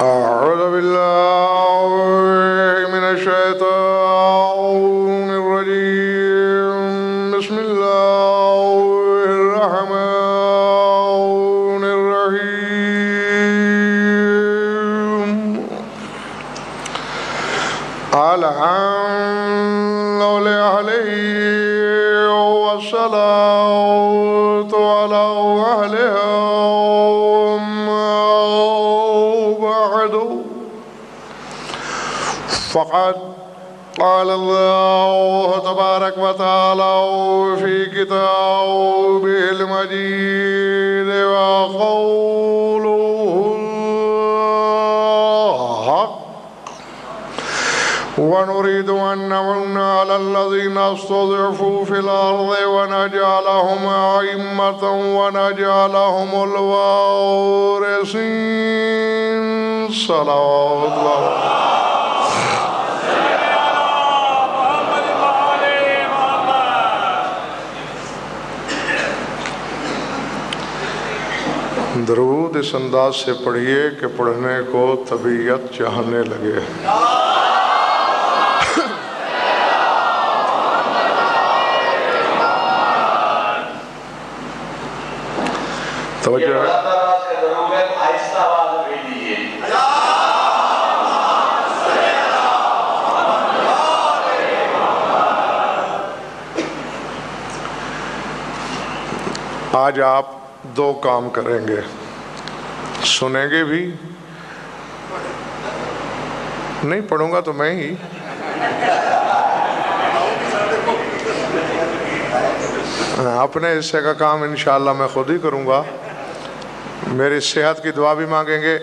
أعوذ بالله من الشيطان الرجيم. بسم الله الرحمن الرحيم. الحمد لله والصلاة على أهلها فقد قال الله تبارك وتعالى في كتابه المجيد وقوله الحق ونريد أن نمن على الذين استضعفوا في الأرض ونجعلهم أئمة ونجعلهم الوارثين. صلوات الله. درود اس انداز سے پڑھیے کہ پڑھنے کو طبیعت چاہنے لگے. توجہ ہے. آج آپ دو کام کریں گے، سنیں گے بھی نہیں، پڑھوں گا تو میں ہی. اپنے حصے کا کام انشاءاللہ میں خود ہی کروں گا. میری صحت کی دعا بھی مانگیں گے.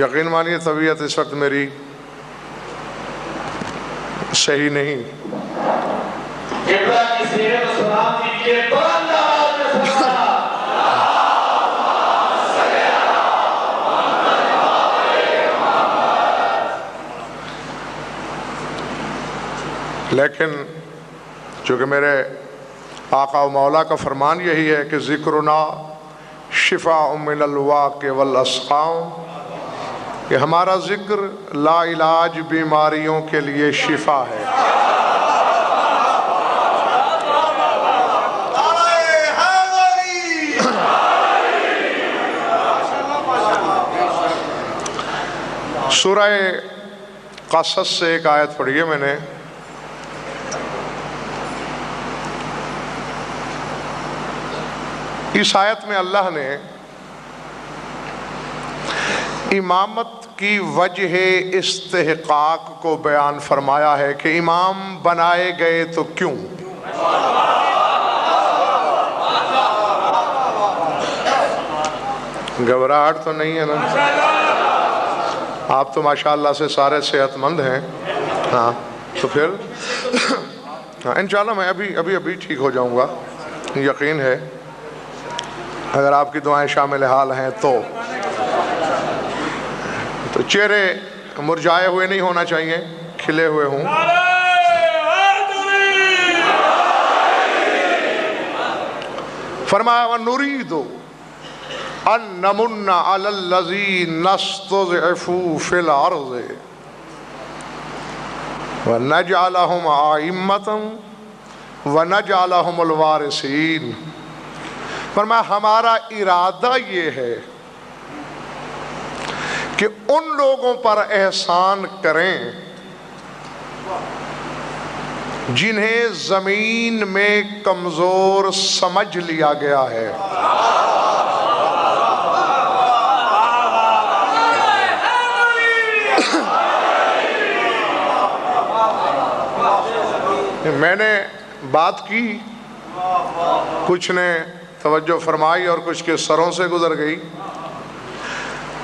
یقین مانیے طبیعت اس وقت میری صحیح نہیں. لیکن چونکہ میرے آقا و مولا کا فرمان یہی ہے کہ ذکرنا شفاء من الواقع والاسقام، کہ ہمارا ذکر لا علاج بیماریوں کے لیے شفا ہے. سورہ قصص سے ایک آیت پڑھی ہے میں نے. اس آیت میں اللہ نے امامت کی وجہ استحقاق کو بیان فرمایا ہے کہ امام بنائے گئے تو کیوں. گھبراہٹ تو نہیں ہے نا؟ آپ تو ماشاءاللہ سے سارے صحت مند ہیں. ہاں تو پھر انشاءاللہ میں ابھی ٹھیک ہو جاؤں گا، یقین ہے، اگر آپ کی دعائیں شامل حال ہیں تو چہرے مرجھائے ہوئے نہیں ہونا چاہیے، کھلے ہوئے ہوں. فرمایا وَنُرِيدُ أَن نَّمُنَّ عَلَى الَّذِينَ اسْتُضْعِفُوا فِي الْأَرْضِ وَنَجْعَلَهُمْ أَئِمَّةً وَنَجْعَلَهُمُ الْوَارِثِينَ. فرمایا ہمارا ارادہ یہ ہے کہ ان لوگوں پر احسان کریں جنہیں زمین میں کمزور سمجھ لیا گیا ہے. میں نے بات کی، کچھ نے توجہ فرمائی اور کچھ کے سروں سے گزر گئی.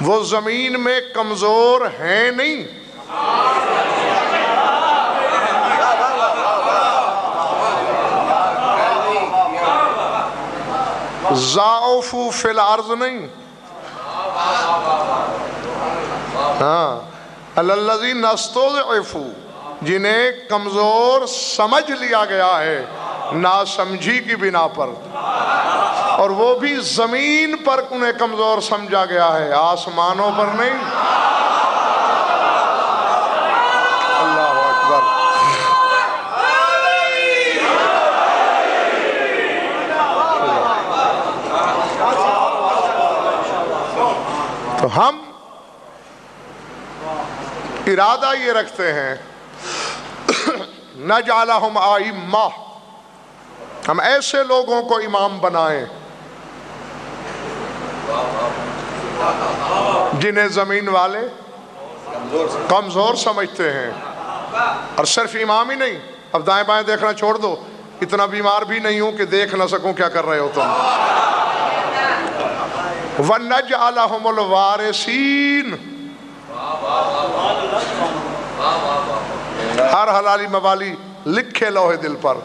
وہ زمین میں کمزور ہیں نہیں، ضعفوا فی الارض نہیں. ہاں الذین استضعفوا، جنہیں کمزور سمجھ لیا گیا ہے ناسمجھی کی بنا پر. اور وہ بھی زمین پر انہیں کمزور سمجھا گیا ہے، آسمانوں پر نہیں۔ اللہ اکبر۔ تو ہم ارادہ یہ رکھتے ہیں نجعلہم ائمہ، ہم ایسے لوگوں کو امام بنائیں جنہیں زمین والے کمزور سمجھتے ہیں، اور صرف امام ہی نہیں، اب دائیں بائیں دیکھنا چھوڑ دو، اتنا بیمار بھی نہیں ہوں کہ دیکھ نہ سکوں کیا کر رہے ہو تم۔ وَنَجْعَلَهُمُ الْوَارِثِينَ، ہر حلالی موالی لکھے لوہے دل پر،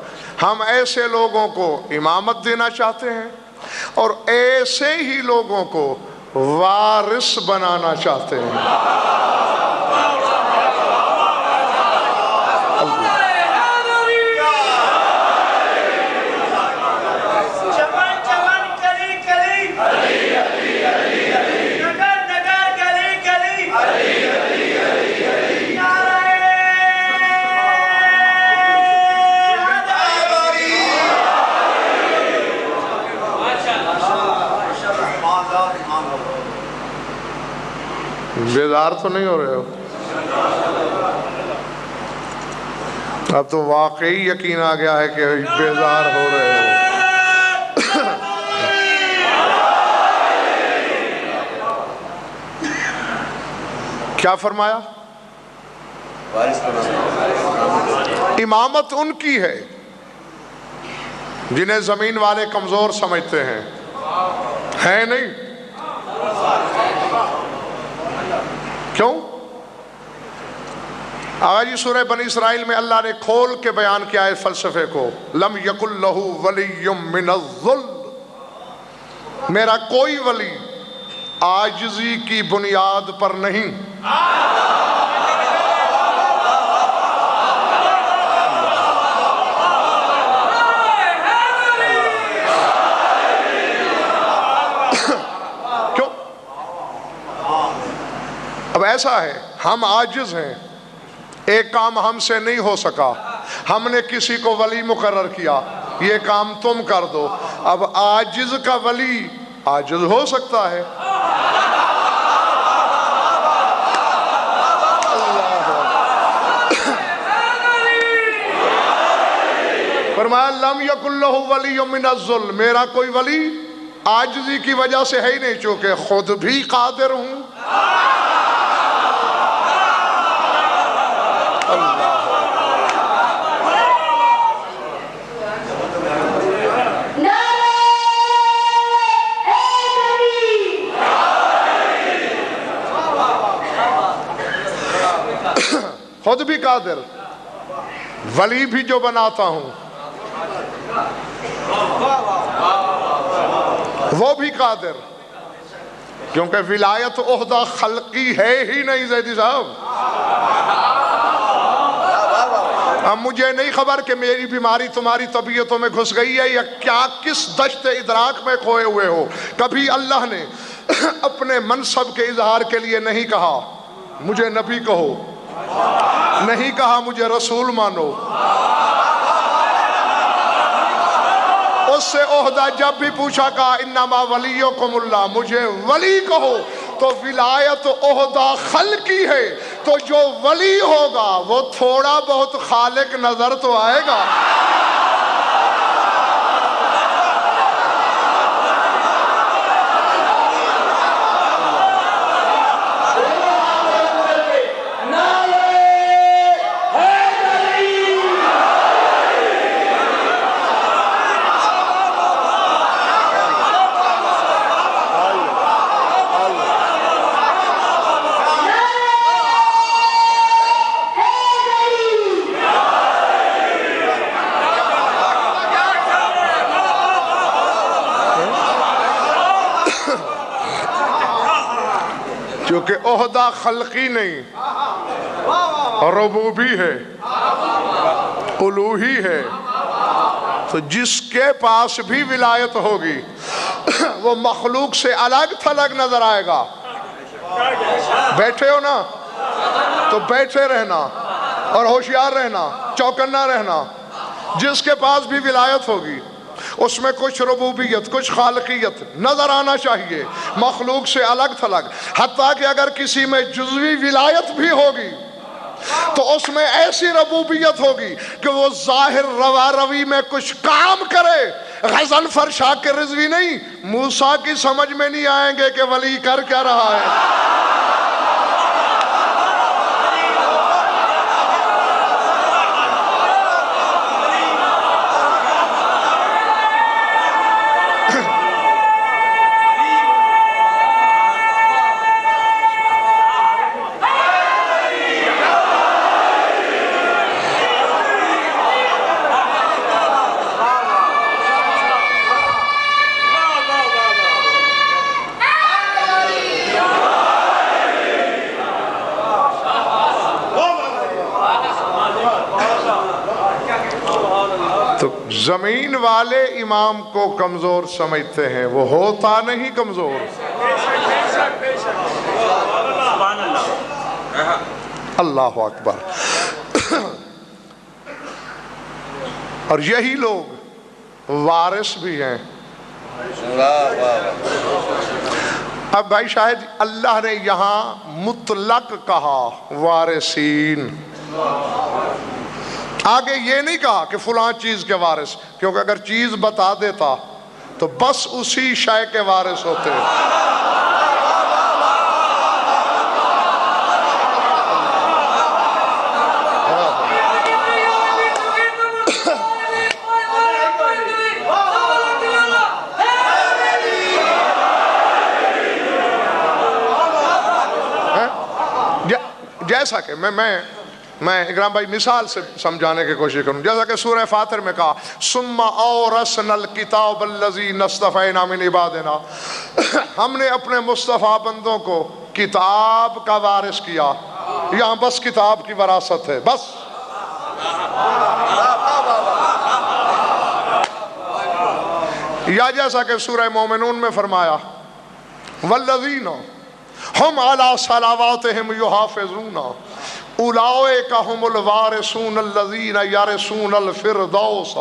ہم ایسے لوگوں کو امامت دینا چاہتے ہیں اور ایسے ہی لوگوں کو وارث بنانا چاہتے ہیں۔ بیدار تو نہیں ہو رہے ہو؟ اب تو واقعی یقین آ گیا ہے کہ بیدار ہو رہے ہو۔ کیا فرمایا؟ امامت ان کی ہے جنہیں زمین والے کمزور سمجھتے ہیں، ہے نہیں؟ کیوں؟ آقا جی سورہ بنی اسرائیل میں اللہ نے کھول کے بیان کیا ہے فلسفے کو، لم یکن لہ ولی من الذل، میرا کوئی ولی عاجزی کی بنیاد پر نہیں۔ کیوں؟ اب ایسا ہے، ہم عاجز ہیں، ایک کام ہم سے نہیں ہو سکا، ہم نے کسی کو ولی مقرر کیا، یہ کام تم کر دو۔ اب عاجز کا ولی عاجز ہو سکتا ہے۔ فرمایا لم یکن لہ ولی من الذل، میرا کوئی ولی عاجزی کی وجہ سے ہے ہی نہیں، چونکہ خود بھی قادر ہوں۔ خود بھی قادر، ولی بھی جو بناتا ہوں وہ بھی قادر، کیونکہ ولایت عہدہ خلقی ہے ہی نہیں زیدی صاحب۔ اب مجھے نہیں خبر کہ میری بیماری تمہاری طبیعتوں میں گھس گئی ہے یا کیا، کس دشت ادراک میں کھوئے ہوئے ہو۔ کبھی اللہ نے اپنے منصب کے اظہار کے لیے نہیں کہا مجھے نبی کہو، نہیں کہا مجھے رسول مانو۔ اس سے عہدہ جب بھی پوچھا کہا انما ولیکم اللہ، مجھے ولی کہو، تو ولایت عہدہ خلقی ہے، تو جو ولی ہوگا وہ تھوڑا بہت خالق نظر تو آئے گا۔ کیونکہ عہدہ خلقی نہیں، ربوبی ہے، الوہی ہے، تو جس کے پاس بھی ولایت ہوگی وہ مخلوق سے الگ تھلگ نظر آئے گا۔ بیٹھے ہو نا تو بیٹھے رہنا اور ہوشیار رہنا، چوکنا رہنا۔ جس کے پاس بھی ولایت ہوگی اس میں کچھ ربوبیت، کچھ خالقیت نظر آنا چاہیے، مخلوق سے الگ تھلگ۔ حتیٰ کہ اگر کسی میں جزوی ولایت بھی ہوگی تو اس میں ایسی ربوبیت ہوگی کہ وہ ظاہر روا روی میں کچھ کام کرے، غزل فرشا کے رضوی نہیں۔ موسیٰ کی سمجھ میں نہیں آئیں گے کہ ولی کر کیا رہا ہے۔ زمین والے امام کو کمزور سمجھتے ہیں، وہ ہوتا نہیں کمزور۔ اللہ اکبر۔ اور یہی لوگ وارث بھی ہیں۔ اب بھائی شاید اللہ نے یہاں مطلق کہا وارثین، آگے یہ نہیں کہا کہ فلاں چیز کے وارث، کیونکہ اگر چیز بتا دیتا تو بس اسی شے کے وارث ہوتے۔ جیسا کہ میں اکرام بھائی مثال سے سمجھانے کی کوشش کروں، جیسا کہ سورہ فاطر میں کہا ثم اورثنا الکتاب الذین اصطفینا من عبادنا، ہم نے اپنے مصطفیٰ بندوں کو کتاب کا وارث کیا۔ یہاں بس کتاب کی وراثت ہے، بس۔ یا جیسا کہ سورہ مومنون میں فرمایا والذین ہم علی صلواتہم یحافظون اولئک هم الوارثون الذین یرثون الفردوس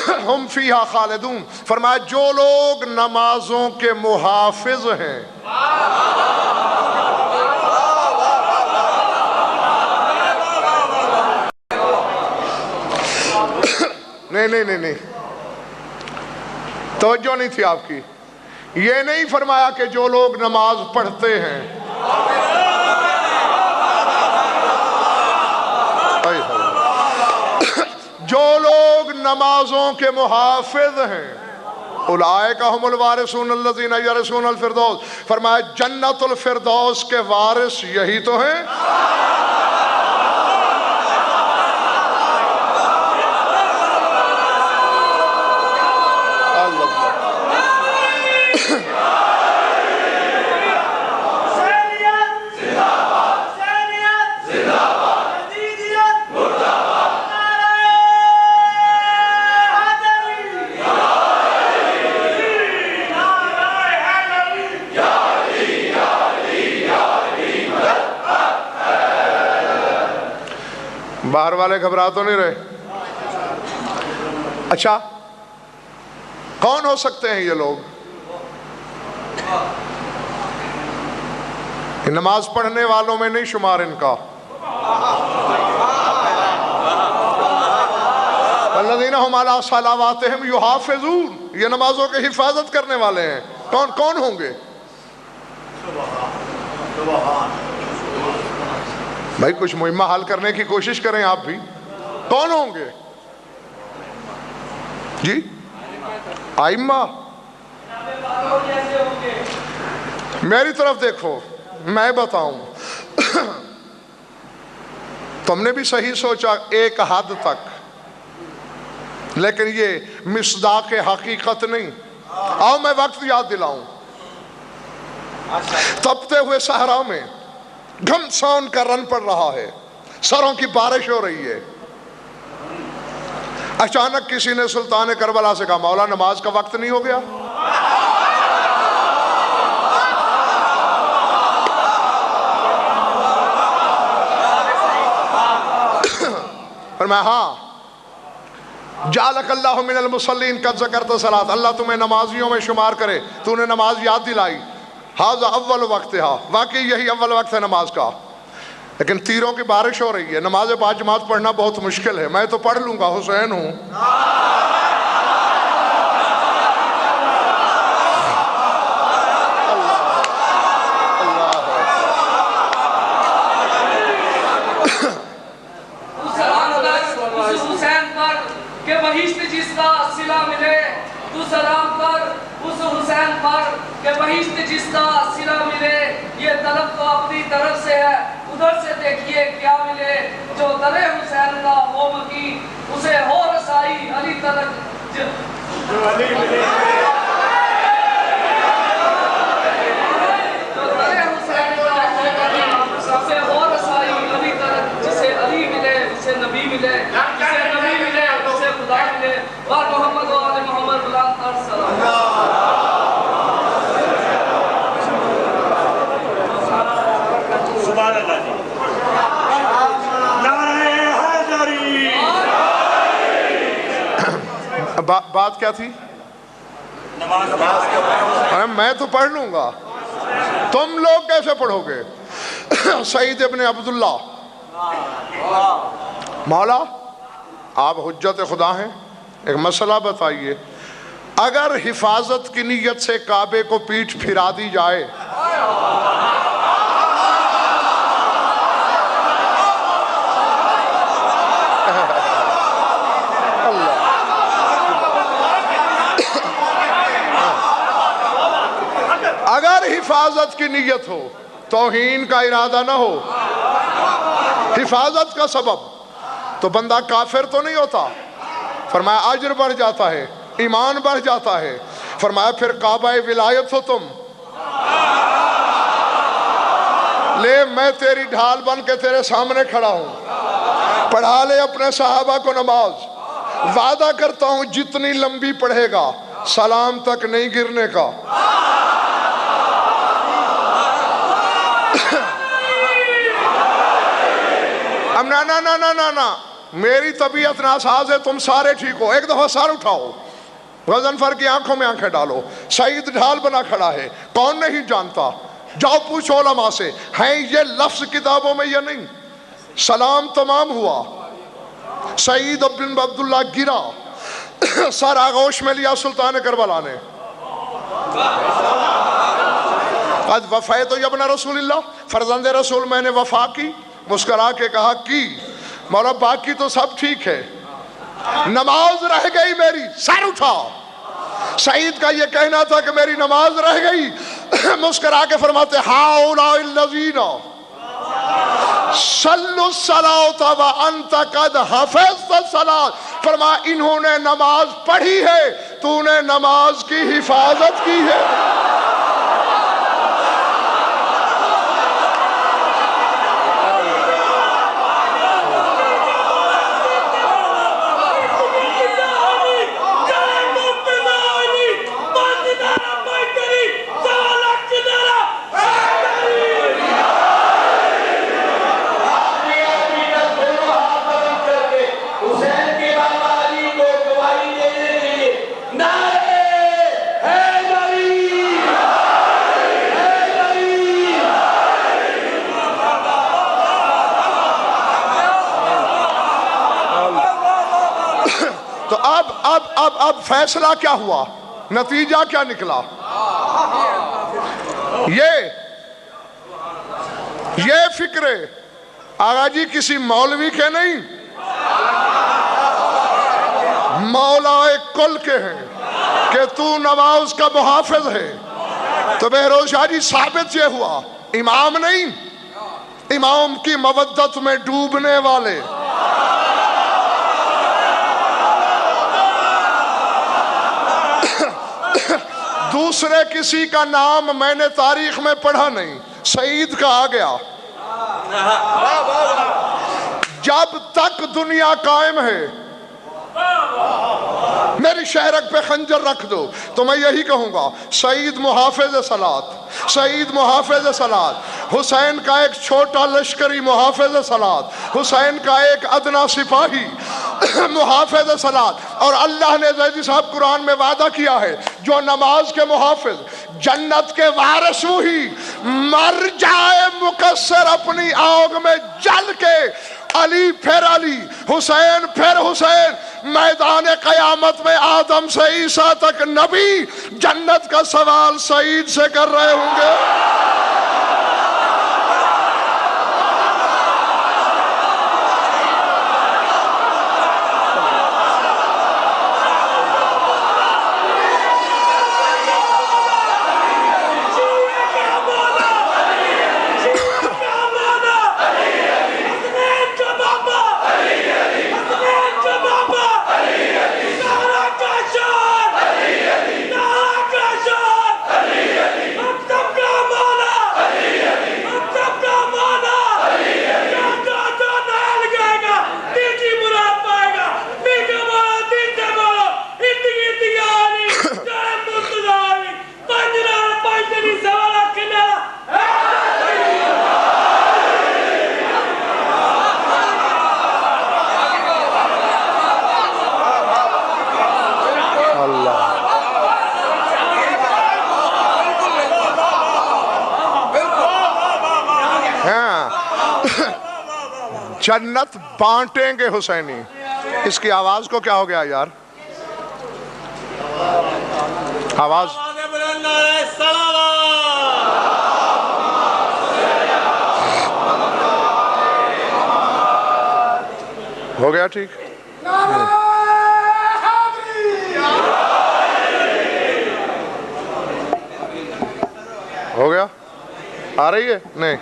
ہم فیہا خالدون۔ فرمایا جو لوگ نمازوں کے محافظ ہیں، نہیں توجہ نہیں تھی آپ کی۔ یہ نہیں فرمایا کہ جو لوگ نماز پڑھتے ہیں، جو لوگ نمازوں کے محافظ ہیں، اولئک هم الوارثون الذین یرثون الفردوس، فرمایا جنت الفردوس کے وارث یہی تو ہیں۔ باہر والے گھبرا تو نہیں رہے؟ اچھا کون ہو سکتے ہیں یہ لوگ؟ نماز پڑھنے والوں میں نہیں شمار ان کا۔ الذین هم علی صلواتہم یحافظون، یہ نمازوں کی حفاظت کرنے والے ہیں۔ کون ہوں گے؟ بھائی کچھ مہمہ حل کرنے کی کوشش کریں آپ بھی۔ کون ہوں گے جی؟ ائمہ۔ میری طرف دیکھو، میں بتاؤں، تم نے بھی صحیح سوچا ایک حد تک، لیکن یہ مصداق حقیقت نہیں۔ آؤ میں وقت یاد دلاؤں۔ تپتے ہوئے صحرا میں گھمسان کا رن پڑ رہا ہے، سروں کی بارش ہو رہی ہے۔ اچانک کسی نے سلطان کربلا سے کہا مولا نماز کا وقت نہیں ہو گیا؟ فرمایا ہاں جعلک اللہ من المصلین قد ذکرت صلاۃ، اللہ تمہیں نمازیوں میں شمار کرے، تو نے نماز یاد دلائی، ھذا اول وقتھا، واقعی یہی اول وقت ہے نماز کا۔ لیکن تیروں کی بارش ہو رہی ہے، نماز باجماعت پڑھنا بہت مشکل ہے، میں تو پڑھ لوں گا، حسین ہوں۔ تو سلام کر اس حسین پر کہ بہشت جس کا صلہ ملے، یہ طلب تو اپنی طرف سے ہے، ادھر سے دیکھیے کیا ملے، جو در حسین کا وہ مکی، اسے ہو رسائی علی تلک جو علی ملے، جو در حسین کا اسے ہو رسائی علی تلک، جسے علی ملے اسے نبی ملے، جسے نبی ملے اسے خدا ملے، اور محمد و آل محمد بلند تر سلام۔ سبحان اللہ جی، نعرہ حیدری۔ بات کیا تھی؟ نماز میں تو پڑھ لوں گا، تم لوگ کیسے پڑھو گے؟ سعید ابن عبداللہ، مولا آپ حجت خدا ہیں، ایک مسئلہ بتائیے، اگر حفاظت کی نیت سے کعبے کو پیٹھ پھرا دی جائے اگر حفاظت کی نیت ہو، توہین کا ارادہ نہ ہو، حفاظت کا سبب، تو بندہ کافر تو نہیں ہوتا؟ فرمایا اجر بڑھ جاتا ہے، ایمان بڑھ جاتا ہے۔ فرمایا پھر کعبہ ولایت ہو تم، لے میں تیری ڈھال بن کے تیرے سامنے کھڑا ہوں، پڑھا لے اپنے صحابہ کو نماز، وعدہ کرتا ہوں جتنی لمبی پڑھے گا سلام تک نہیں گرنے کا۔ اب نا میری طبیعت ناساز ہے، تم سارے ٹھیک ہو، ایک دفعہ سر اٹھاؤ، غضنفر کی آنکھوں میں آنکھیں ڈالو، سعید ڈھال بنا کھڑا ہے، کون نہیں جانتا؟ جاؤ پوچھو علماء سے، ہیں یہ لفظ کتابوں میں یا نہیں؟ سلام تمام ہوا، سعید بن عبداللہ گرا، سر آغوش میں لیا سلطان کربلا نے، قد وفیت یا ابن رسول اللہ، فرزند رسول میں نے وفا کی، مسکرا کے کہا کی، مولا باقی تو سب ٹھیک ہے، نماز رہ گئی میری، سر اٹھا۔ سعید کا یہ کہنا تھا کہ میری نماز رہ گئی، مسکرا کے فرماتے ہاؤلاء الذین صلوا الصلاۃ وانت قد حفظت الصلاۃ، فرمایا انہوں نے نماز پڑھی ہے، تو نے نماز کی حفاظت کی ہے۔ تو اب فیصلہ کیا ہوا، نتیجہ کیا نکلا؟ یہ فکرے آغا جی کسی مولوی کے نہیں، مولا کل کے ہیں کہ تو نماز کا محافظ ہے۔ تو بہروز شاہ جی ثابت یہ ہوا، امام نہیں، امام کی مودت میں ڈوبنے والے، دوسرے کسی کا نام میں نے تاریخ میں پڑھا نہیں، سعید کا آ گیا۔ جب تک دنیا قائم ہے میری شہرک پہ خنجر رکھ دو تو میں یہی کہوں گا، سعید محافظ صلاۃ، سعید محافظ صلاۃ۔ حسین کا ایک چھوٹا لشکری محافظ صلات، حسین کا ایک ادنا سپاہی محافظ صلات، اور اللہ نے زیدی صاحب قرآن میں وعدہ کیا ہے جو نماز کے محافظ جنت کے وارث وہی مر جائے مکسر اپنی آگ میں جل کے، علی پھر علی، حسین پھر حسین، میدان قیامت میں آدم سے عیسیٰ تک نبی جنت کا سوال سعید سے کر رہے ہوں گے۔ جنت بانٹیں گے حسینی۔ اس کی آواز کو کیا ہو گیا یار؟ آواز ہو گیا ٹھیک؟ ہو گیا؟ آ رہی ہے؟ نہیں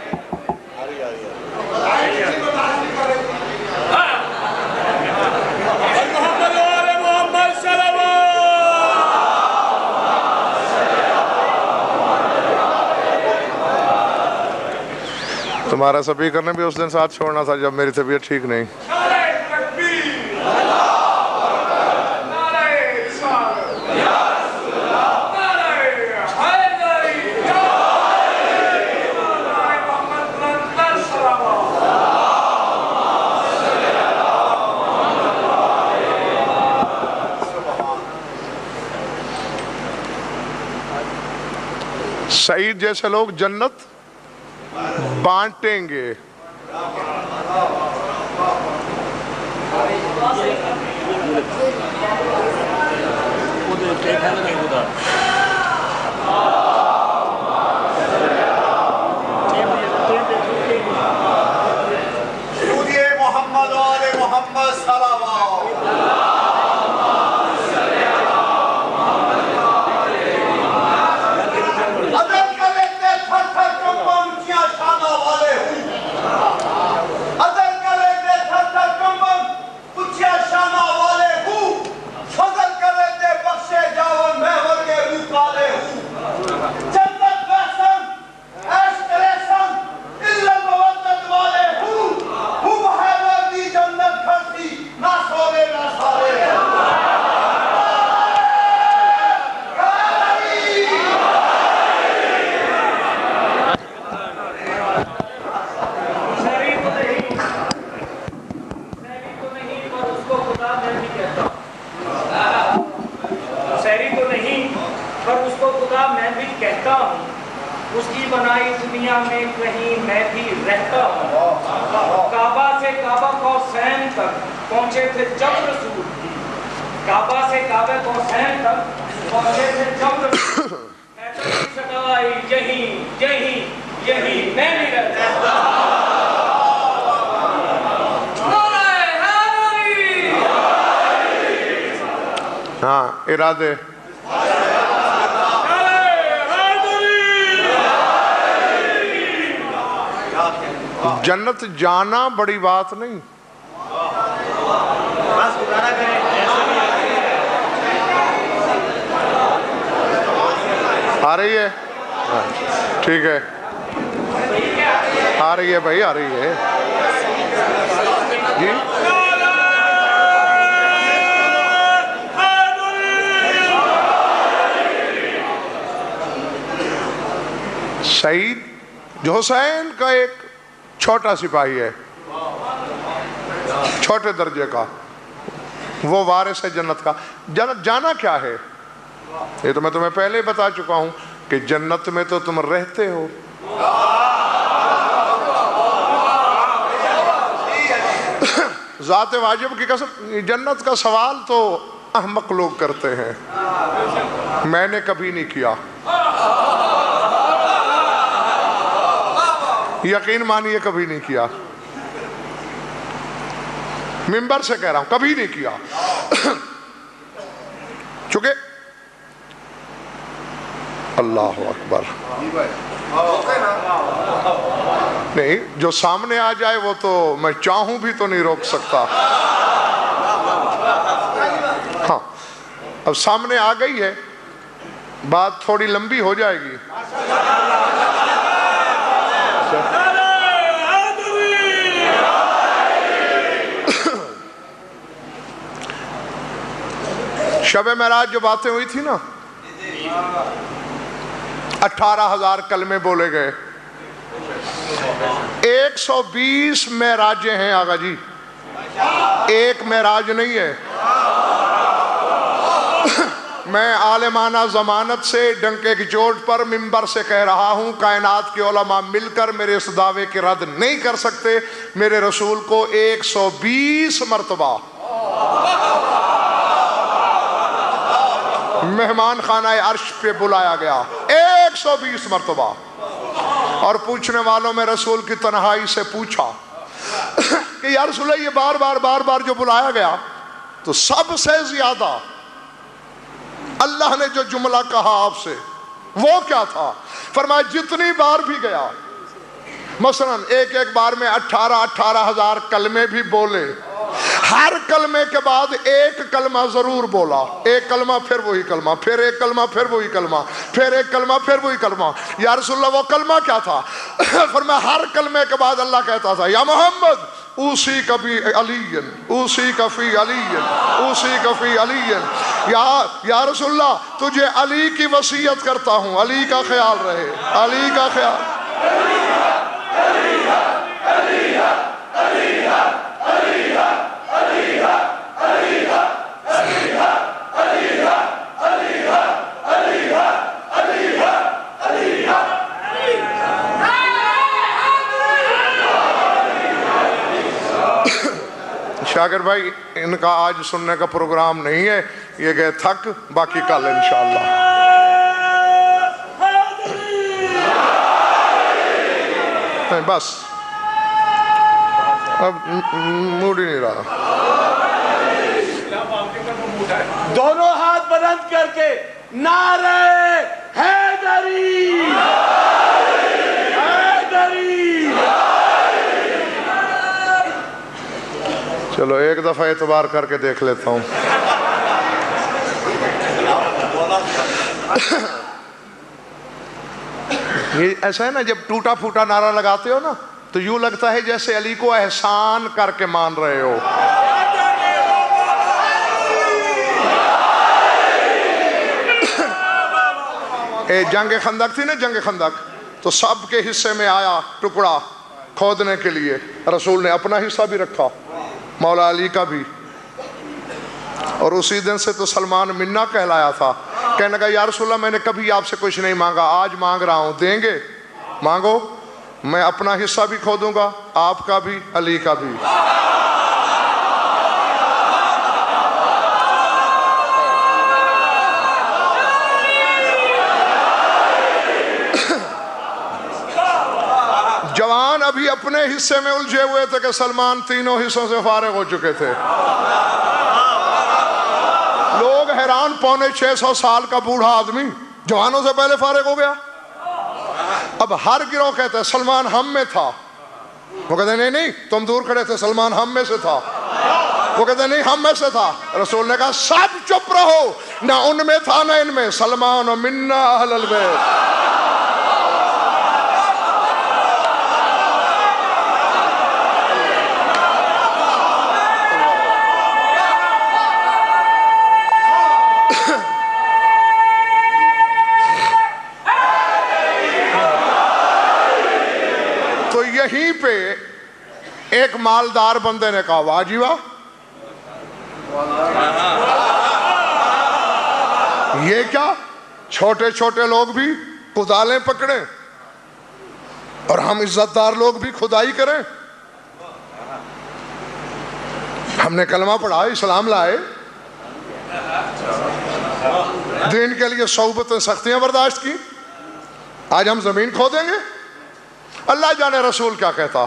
تمہارا سپیکر نے بھی اس دن ساتھ چھوڑنا تھا جب میری طبیعت ٹھیک نہیں۔ سعید جیسے لوگ جنت بانٹیں گے۔ محمد آل محمد صلوات اس کی بنائی دنیا میں کہیں میں بھی رہتا ہوں۔ کعبہ سے کعبہ قوسین تک پہنچے تھے جب رسول، کعبہ سے کعبہ قوسین تک پہنچے تھے جب رسول، میں تو سٹائی یہی یہی یہی میں بھی رہتا ہوں۔ ہاں ارادے جنت جانا بڑی بات نہیں، آ رہی ہے؟ ٹھیک ہے، آ رہی ہے بھائی، آ رہی ہے جی۔ سعید جو حسین کا ایک چھوٹا سپاہی ہے، چھوٹے درجے کا، وہ وارث ہے جنت کا۔ جنت جانا کیا ہے؟ یہ تو میں تمہیں پہلے ہی بتا چکا ہوں کہ جنت میں تو تم رہتے ہو۔ ذات واجب کی قسم، جنت کا سوال تو احمق لوگ کرتے ہیں، میں نے کبھی نہیں کیا، یقین مانیے کبھی نہیں کیا، منبر سے کہہ رہا ہوں کبھی نہیں کیا۔ چونکہ اللہ اکبر، نہیں جو سامنے آ جائے وہ تو میں چاہوں بھی تو نہیں روک سکتا۔ ہاں اب سامنے آ گئی ہے، بات تھوڑی لمبی ہو جائے گی۔ شب معراج جو باتیں ہوئی تھی نا، 18,000 کلمے بولے گئے، 120 معراجیں ہیں آقا جی، ایک معراج نہیں ہے۔ میں عالمانہ ضمانت سے ڈنکے کی چوٹ پر منبر سے کہہ رہا ہوں، کائنات کے علماء مل کر میرے اس دعوے کے رد نہیں کر سکتے۔ میرے رسول کو 120 مرتبہ مہمان خانہ عرش پہ بلایا گیا، 120 مرتبہ۔ اور پوچھنے والوں میں رسول کی تنہائی سے پوچھا کہ یا رسول اللہ، یہ بار بار جو بلایا گیا تو سب سے زیادہ اللہ نے جو جملہ کہا آپ سے وہ کیا تھا؟ فرمایا جتنی بار بھی گیا، مثلا ایک بار میں 18,000 کلمے بھی بولے، ہر کلمے کے بعد ایک کلمہ ضرور بولا، ایک کلمہ پھر وہی کلمہ، پھر ایک کلمہ پھر وہی کلمہ، پھر ایک کلمہ پھر وہی کلمہ۔ یا رسول اللہ وہ کلمہ کیا تھا؟ فرمایا ہر کلمے کے بعد اللہ کہتا تھا یا محمد اوسی کا فی علی، اوسی کا فی علی، اوسی کا فی علی، یا رسول اللہ تجھے علی کی وصیت کرتا ہوں، علی کا خیال رہے، علی کا خیال۔ شاکر بھائی ان کا آج سننے کا پروگرام نہیں ہے، یہ گئے تھک، باقی کل انشاءاللہ۔ بس اب موڈ ہی نہیں رہا۔ دونوں ہاتھ بلند کر کے نعرہ حیدری، حیدری۔ چلو ایک دفعہ اعتبار کر کے دیکھ لیتا ہوں۔ یہ ایسا ہے نا، جب ٹوٹا پھوٹا نعرہ لگاتے ہو نا تو یوں لگتا ہے جیسے علی کو احسان کر کے مان رہے ہو۔ جنگ خندق تھی نا، جنگ خندق، تو سب کے حصے میں آیا ٹکڑا کھودنے کے لیے، رسول نے اپنا حصہ بھی رکھا، مولا علی کا بھی۔ اور اسی دن سے تو سلمان منا کہلایا تھا۔ کہنے لگا یا رسول اللہ میں نے کبھی آپ سے کچھ نہیں مانگا، آج مانگ رہا ہوں، دیں گے؟ مانگو، میں اپنا حصہ بھی کھودوں گا، آپ کا بھی، علی کا بھی۔ جوان ابھی اپنے حصے میں الجھے ہوئے تھے کہ سلمان تینوں حصوں سے فارغ ہو چکے تھے۔ لوگ حیران، 650 سال کا بوڑھا آدمی جوانوں سے پہلے فارغ ہو گیا۔ اب ہر گروہ کہتا ہے سلمان ہم میں تھا، وہ کہتے ہیں نہیں نہیں تم دور کھڑے تھے، سلمان ہم میں سے تھا، وہ کہتے ہیں نہیں ہم میں سے تھا۔ رسول نے کہا سب چپ رہو، نہ ان میں تھا نہ ان میں، سلمان و منا اہل البیت۔ یہیں پہ ایک مالدار بندے نے کہا واہ جی واہ، یہ کیا چھوٹے چھوٹے لوگ بھی کدالیں پکڑیں اور ہم عزت دار لوگ بھی کھدائی کریں؟ ہم نے کلمہ پڑھا، اسلام لائے، دین کے لیے صعوبتیں سختیاں برداشت کی، آج ہم زمین کھو دیں گے؟ اللہ جانے رسول کیا کہتا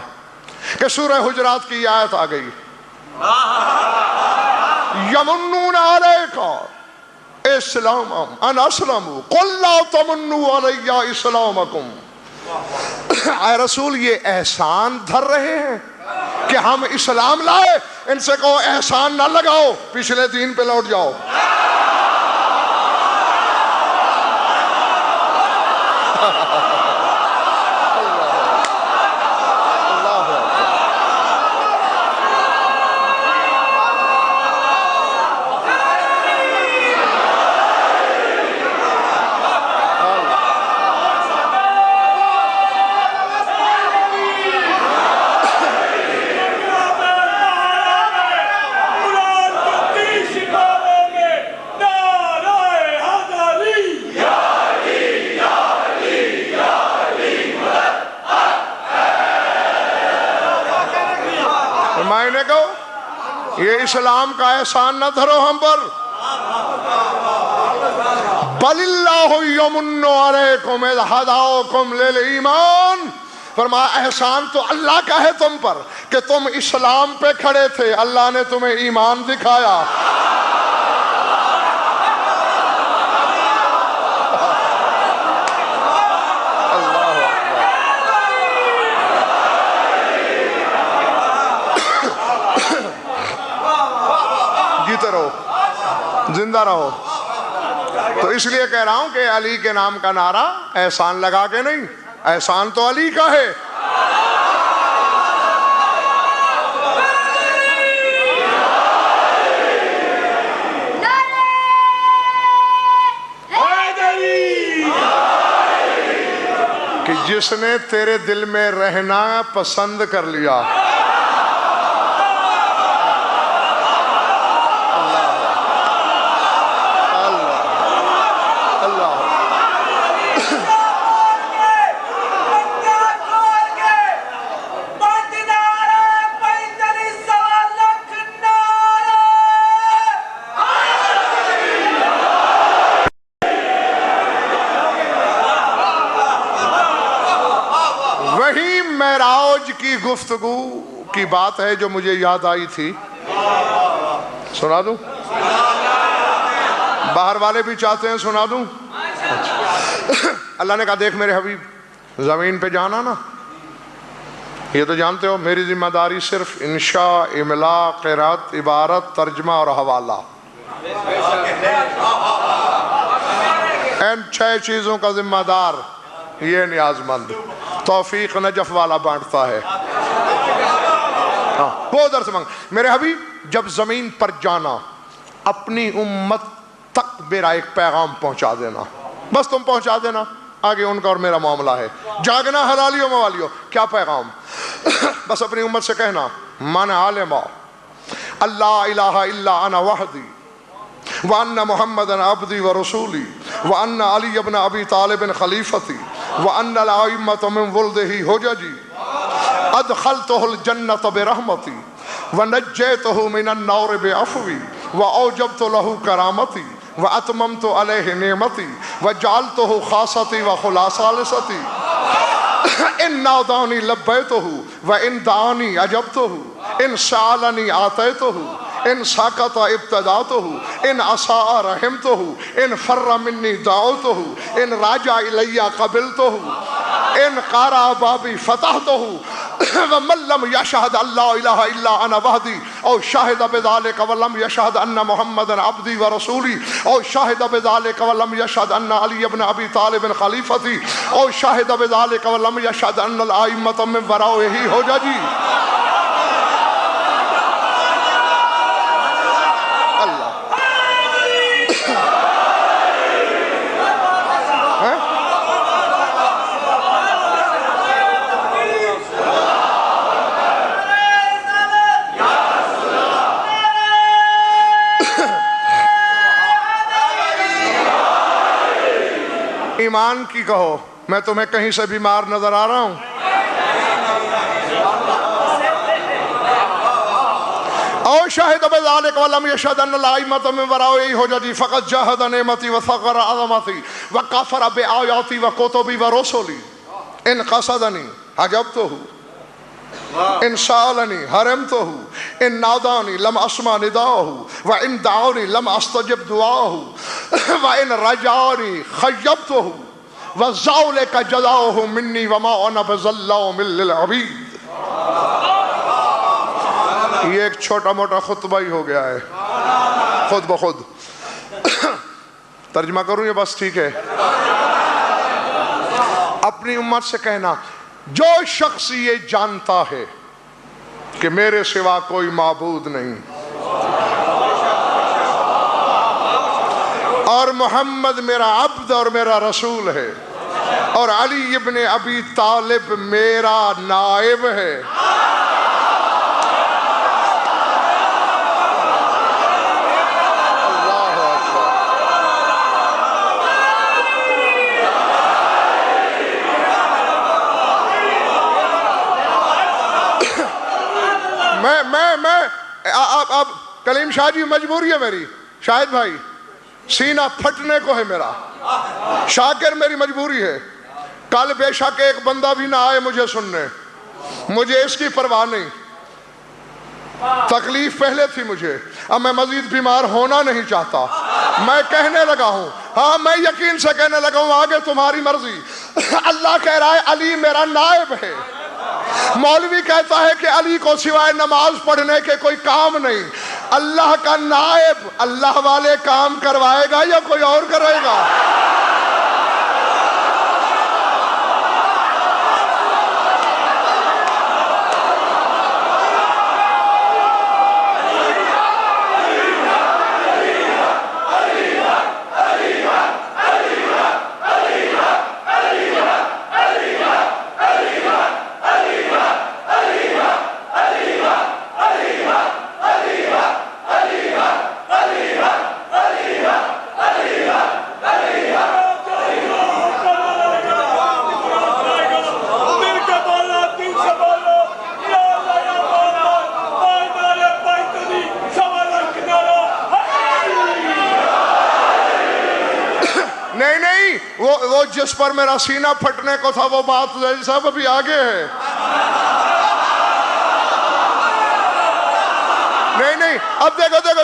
کہ سورہ حجرات کی آیت آ گئی، یمنون علیک اسلامہم ان اسلموا قل لا تمنوا علی اسلامکم۔ اے رسول یہ احسان دھر رہے ہیں کہ ہم اسلام لائے، ان سے کہو احسان نہ لگاؤ، پچھلے دین پہ لوٹ جاؤ۔ یہ اسلام کا احسان نہ دھرو ہم پر، بل اللہ یمن علیکم اذ ہداکم للایمان، فرمایا احسان تو اللہ کا ہے تم پر کہ تم اسلام پہ کھڑے تھے، اللہ نے تمہیں ایمان دکھایا۔ جیتے رہو، زندہ رہو۔ تو اس لیے کہہ رہا ہوں کہ علی کے نام کا نعرہ احسان لگا کے نہیں، احسان تو علی کا ہے۔ کہ جس نے تیرے دل میں رہنا پسند کر لیا، کی گفتگو کی بات ہے جو مجھے یاد آئی تھی، سنا دوں؟ باہر والے بھی چاہتے ہیں سنا دوں؟ اللہ نے کہا دیکھ میرے حبیب، زمین پہ جانا نا، یہ تو جانتے ہو میری ذمہ داری صرف انشاء، املاء، قرات، عبارت، ترجمہ اور حوالہ، ان 6 چیزوں کا ذمہ دار یہ نیاز مند، توفیق نجف والا بانٹتا ہے۔ وہ ادھر سے مانگ میرے حبیب، جب زمین پر جانا اپنی امت تک میرا ایک پیغام پہنچا دینا، بس تم پہنچا دینا، آگے ان کا اور میرا معاملہ ہے۔ جاگنا حلالیوں موالیوں، کیا پیغام؟ بس اپنی امت سے کہنا من عالما اللہ الہ الا انا وحدی وان محمد عبدی ورسولی وان علی ابن ابی طالب خلیفتی وان الائمۃ من ولدہ حججی ادخلتہ الجنۃ برحمتی ونجیتہ من النار بعفوی واوجبت لہ کرامتی واتممت علیہ نعمتی وجعلتہ خاصتی وخلاصہ لستی ان نادانی لبیتہ وان دعانی اجبتہ ان سالنی آتیتہ ان ساکت ابتداتہ ان اساء رحمتہ ان فر منی دعوتہ ان راجع الی قبلتہ ان قارع بابی فتحتہ ومن لم یشہد اللہ الہ الا انا وحدی او شاہد بذالک ولم یشہد ان محمد عبدی ورسولی او شاہد بذالک ولم یشہد ان علی ابن ابی طالب خلیفتی او شاہد بذالک ولم یشہد ان الائمۃ من ورائہ حججی۔ ایمان کی کہو، میں تمہیں کہیں سے بیمار نظر آ رہا ہوں؟ او شاہد بذالک ولم یشہد ان الائمۃ من ورائی حجتی فقد جاہد نعمتی وثغر عظمتی وکفر بآیاتی وکتبی ورسلی ان قصدنی حجبتہ ان سالنی حرمتہ ان نادانی لم اسمع نداءہ وان دعونی لم استجب دعاہ وان رجانی خیبتہ وذلک جزاؤہ منی وما انا بظلام للعبید۔ یہ ایک چھوٹا موٹا خطبہ ہی ہو گیا ہے خود بخود۔ ترجمہ کروں یہ بس ٹھیک ہے؟ اپنی امت سے کہنا، جو شخص یہ جانتا ہے کہ میرے سوا کوئی معبود نہیں اور محمد میرا عبد اور میرا رسول ہے اور علی ابن ابی طالب میرا نائب ہے، اب کلیم شاہ جی مجبوری ہے میری، شاہد بھائی سینہ پھٹنے کو ہے میرا، شاکر میری مجبوری ہے۔ کل بے شک ایک بندہ بھی نہ آئے مجھے سننے، مجھے اس کی پرواہ نہیں، تکلیف پہلے تھی مجھے، اب میں مزید بیمار ہونا نہیں چاہتا، میں کہنے لگا ہوں، ہاں میں یقین سے کہنے لگا ہوں آگے تمہاری مرضی۔ اللہ کہہ رہا ہے علی میرا نائب ہے، مولوی کہتا ہے کہ علی کو سوائے نماز پڑھنے کے کوئی کام نہیں، اللہ کا نائب اللہ والے کام کروائے گا یا کوئی اور کرے گا؟ وہ جس پر میرا سینہ پھٹنے کو تھا وہ بات صاحب ابھی آگے ہے۔ نہیں اب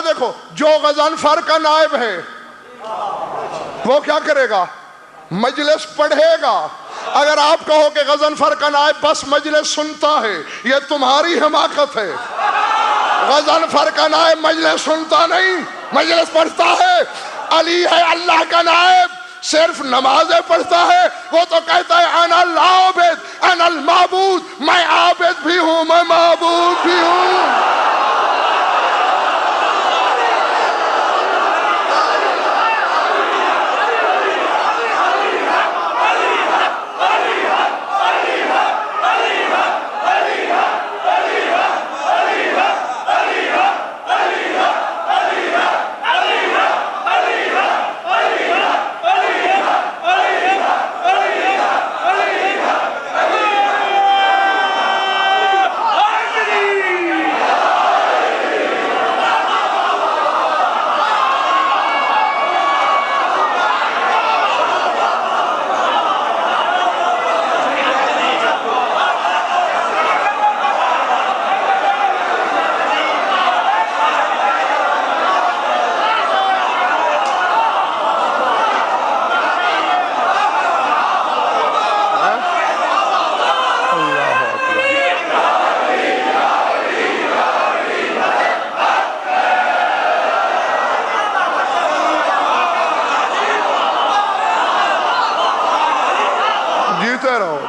دیکھو جو غضنفر کا نائب ہے وہ کیا کرے گا؟ مجلس پڑھے گا۔ اگر آپ کہو کہ غضنفر کا نائب بس مجلس سنتا ہے، یہ تمہاری حماقت ہے۔ غضنفر کا نائب مجلس سنتا نہیں، مجلس پڑھتا ہے۔ علی ہے اللہ کا نائب، صرف نمازیں پڑھتا ہے، وہ تو کہتا ہے انا العابد انا المعبود، میں عابد بھی ہوں میں معبود بھی ہوں۔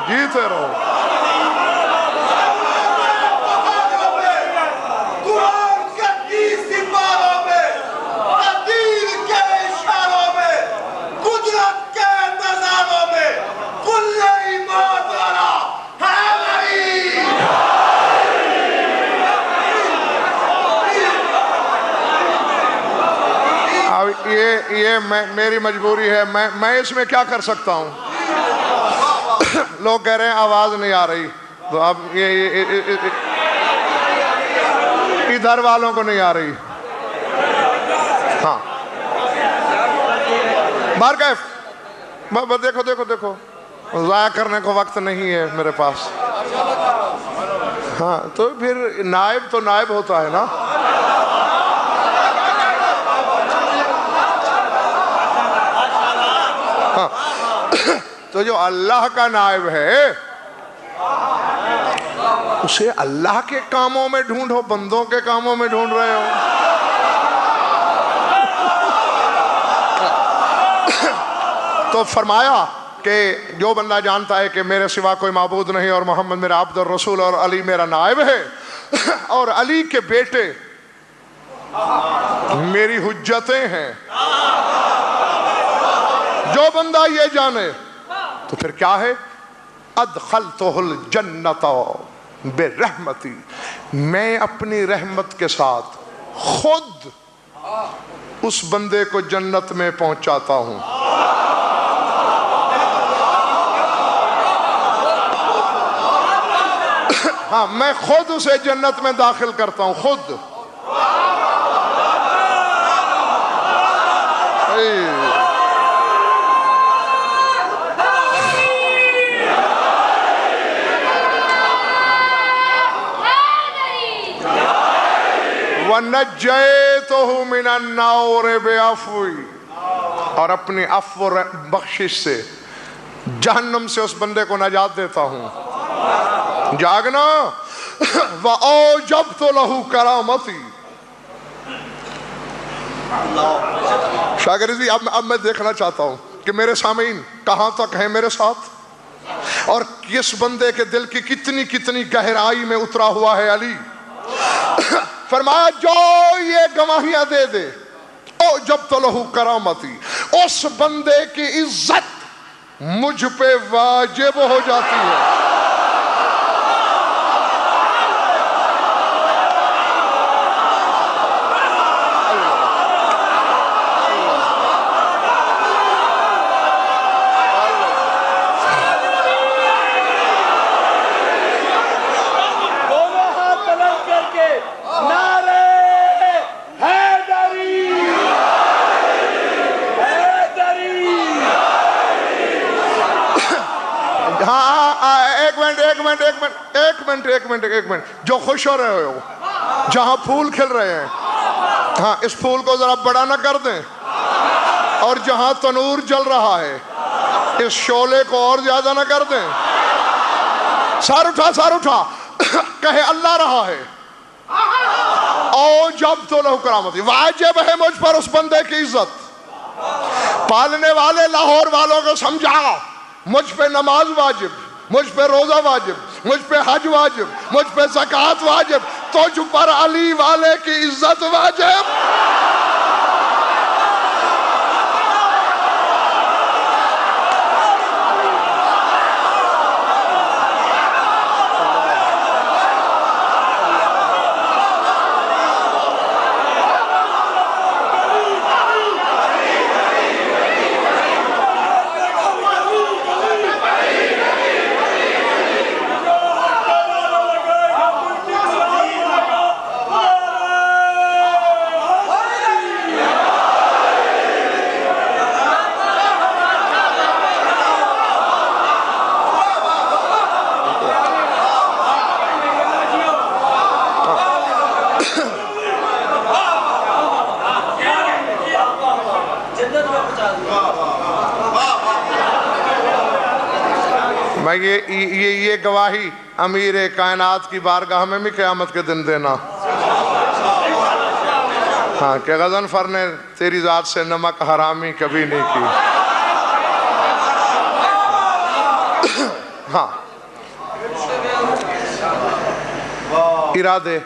جیتے رہو۔ قرآن کے 30 سپاروں میں، عدیل کے اشاروں میں، قدرت کے نظاروں میں، کل ایمان والا ہے وہی۔ اب یہ یہ میری مجبوری ہے، میں اس میں کیا کر سکتا ہوں؟ لوگ کہہ رہے ہیں آواز نہیں آ رہی، تو اب یہ ادھر والوں کو نہیں آ رہی. ہاں بارکیف دیکھو دیکھو دیکھو، ضائع کرنے کو وقت نہیں ہے میرے پاس. ہاں تو پھر نائب تو نائب ہوتا ہے نا. ہاں تو جو اللہ کا نائب ہے اسے اللہ کے کاموں میں ڈھونڈو، بندوں کے کاموں میں ڈھونڈ رہے ہو. تو فرمایا کہ جو بندہ جانتا ہے کہ میرے سوا کوئی معبود نہیں اور محمد میرا عبد الرسول اور علی میرا نائب ہے اور علی کے بیٹے میری حجتیں ہیں، جو بندہ یہ جانے تو پھر کیا ہے؟ ادخلتہ الجنت برحمتی، میں اپنی رحمت کے ساتھ خود اس بندے کو جنت میں پہنچاتا ہوں. ہاں میں خود اسے جنت میں داخل کرتا ہوں، خود. وَنَجَّيْتُهُ مِنَ النَّارِ بِعَفْوِي، اور اپنی عفو بخشش سے جہنم سے اس بندے کو نجات دیتا ہوں. جاگنا. وَأَوْجَبْتُ لَهُ كَرَامَتِي. شاگردی اب میں دیکھنا چاہتا ہوں کہ میرے سامعین کہاں تک ہیں میرے ساتھ، اور کس بندے کے دل کی کتنی کتنی گہرائی میں اترا ہوا ہے علی. فرمایا جو یہ گواہیاں دے دے، اوجبت لہ کرامتی، اس بندے کی عزت مجھ پہ واجب ہو جاتی ہے. ایک منٹ جو خوش ہو رہے ہو، جہاں پھول کھل رہے ہیں، ہاں اس پھول کو ذرا بڑا نہ کر دیں، اور جہاں تنور جل رہا ہے اس شعلے کو اور زیادہ نہ کر دیں. سار اٹھا سار اٹھا، کہے اللہ رہا ہے. اوجبت لہ کرامتی، واجب ہے مجھ پر اس بندے کی عزت. پالنے والے لاہور والوں کو سمجھا، مجھ پہ نماز واجب، مجھ پہ روزہ واجب، مجھ پہ حج واجب، مجھ پہ زکوٰۃ واجب، تجھ پر علی والے کی عزت واجب. میں یہ گواہی امیر کائنات کی بارگاہ میں بھی قیامت کے دن دینا، ہاں کہ غضنفر نے تیری ذات سے نمک حرامی کبھی نہیں کی. ہاں ارادے،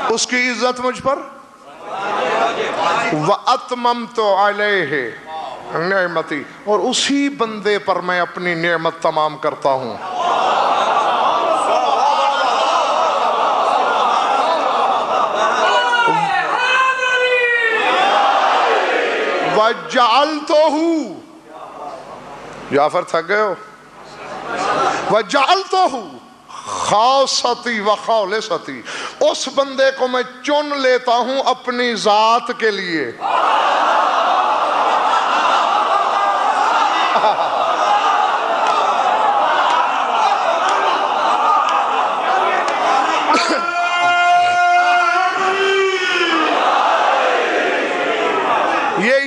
اس کی عزت مجھ پر. وَأَتْمَمْتُ عَلَيْهِ نعمتی، اور اسی بندے پر میں اپنی نعمت تمام کرتا ہوں. وَجَعَلْتُهُ، جعفر تھک گئے ہو، وَجَعَلْتُهُ خاصتی و خالصتی، اس بندے کو میں چن لیتا ہوں اپنی ذات کے لیے.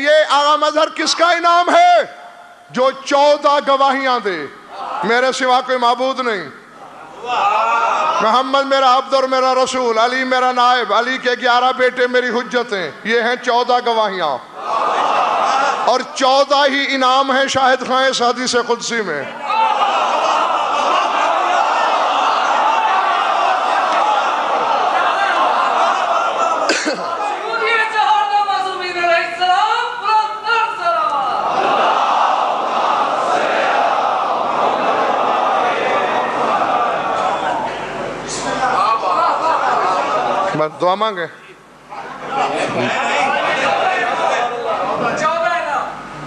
یہ آغا مظہر کس کا انعام ہے؟ جو 14 گواہیاں دے میرے سوا کوئی معبود نہیں، محمد میرا عبد اور میرا رسول، علی میرا نائب، علی کے 11 بیٹے میری حجتیں، یہ ہیں 14 گواہیاں، اور 14 ہی انعام ہیں شاہد خان اس حدیث قدسی میں. دعا مانگے.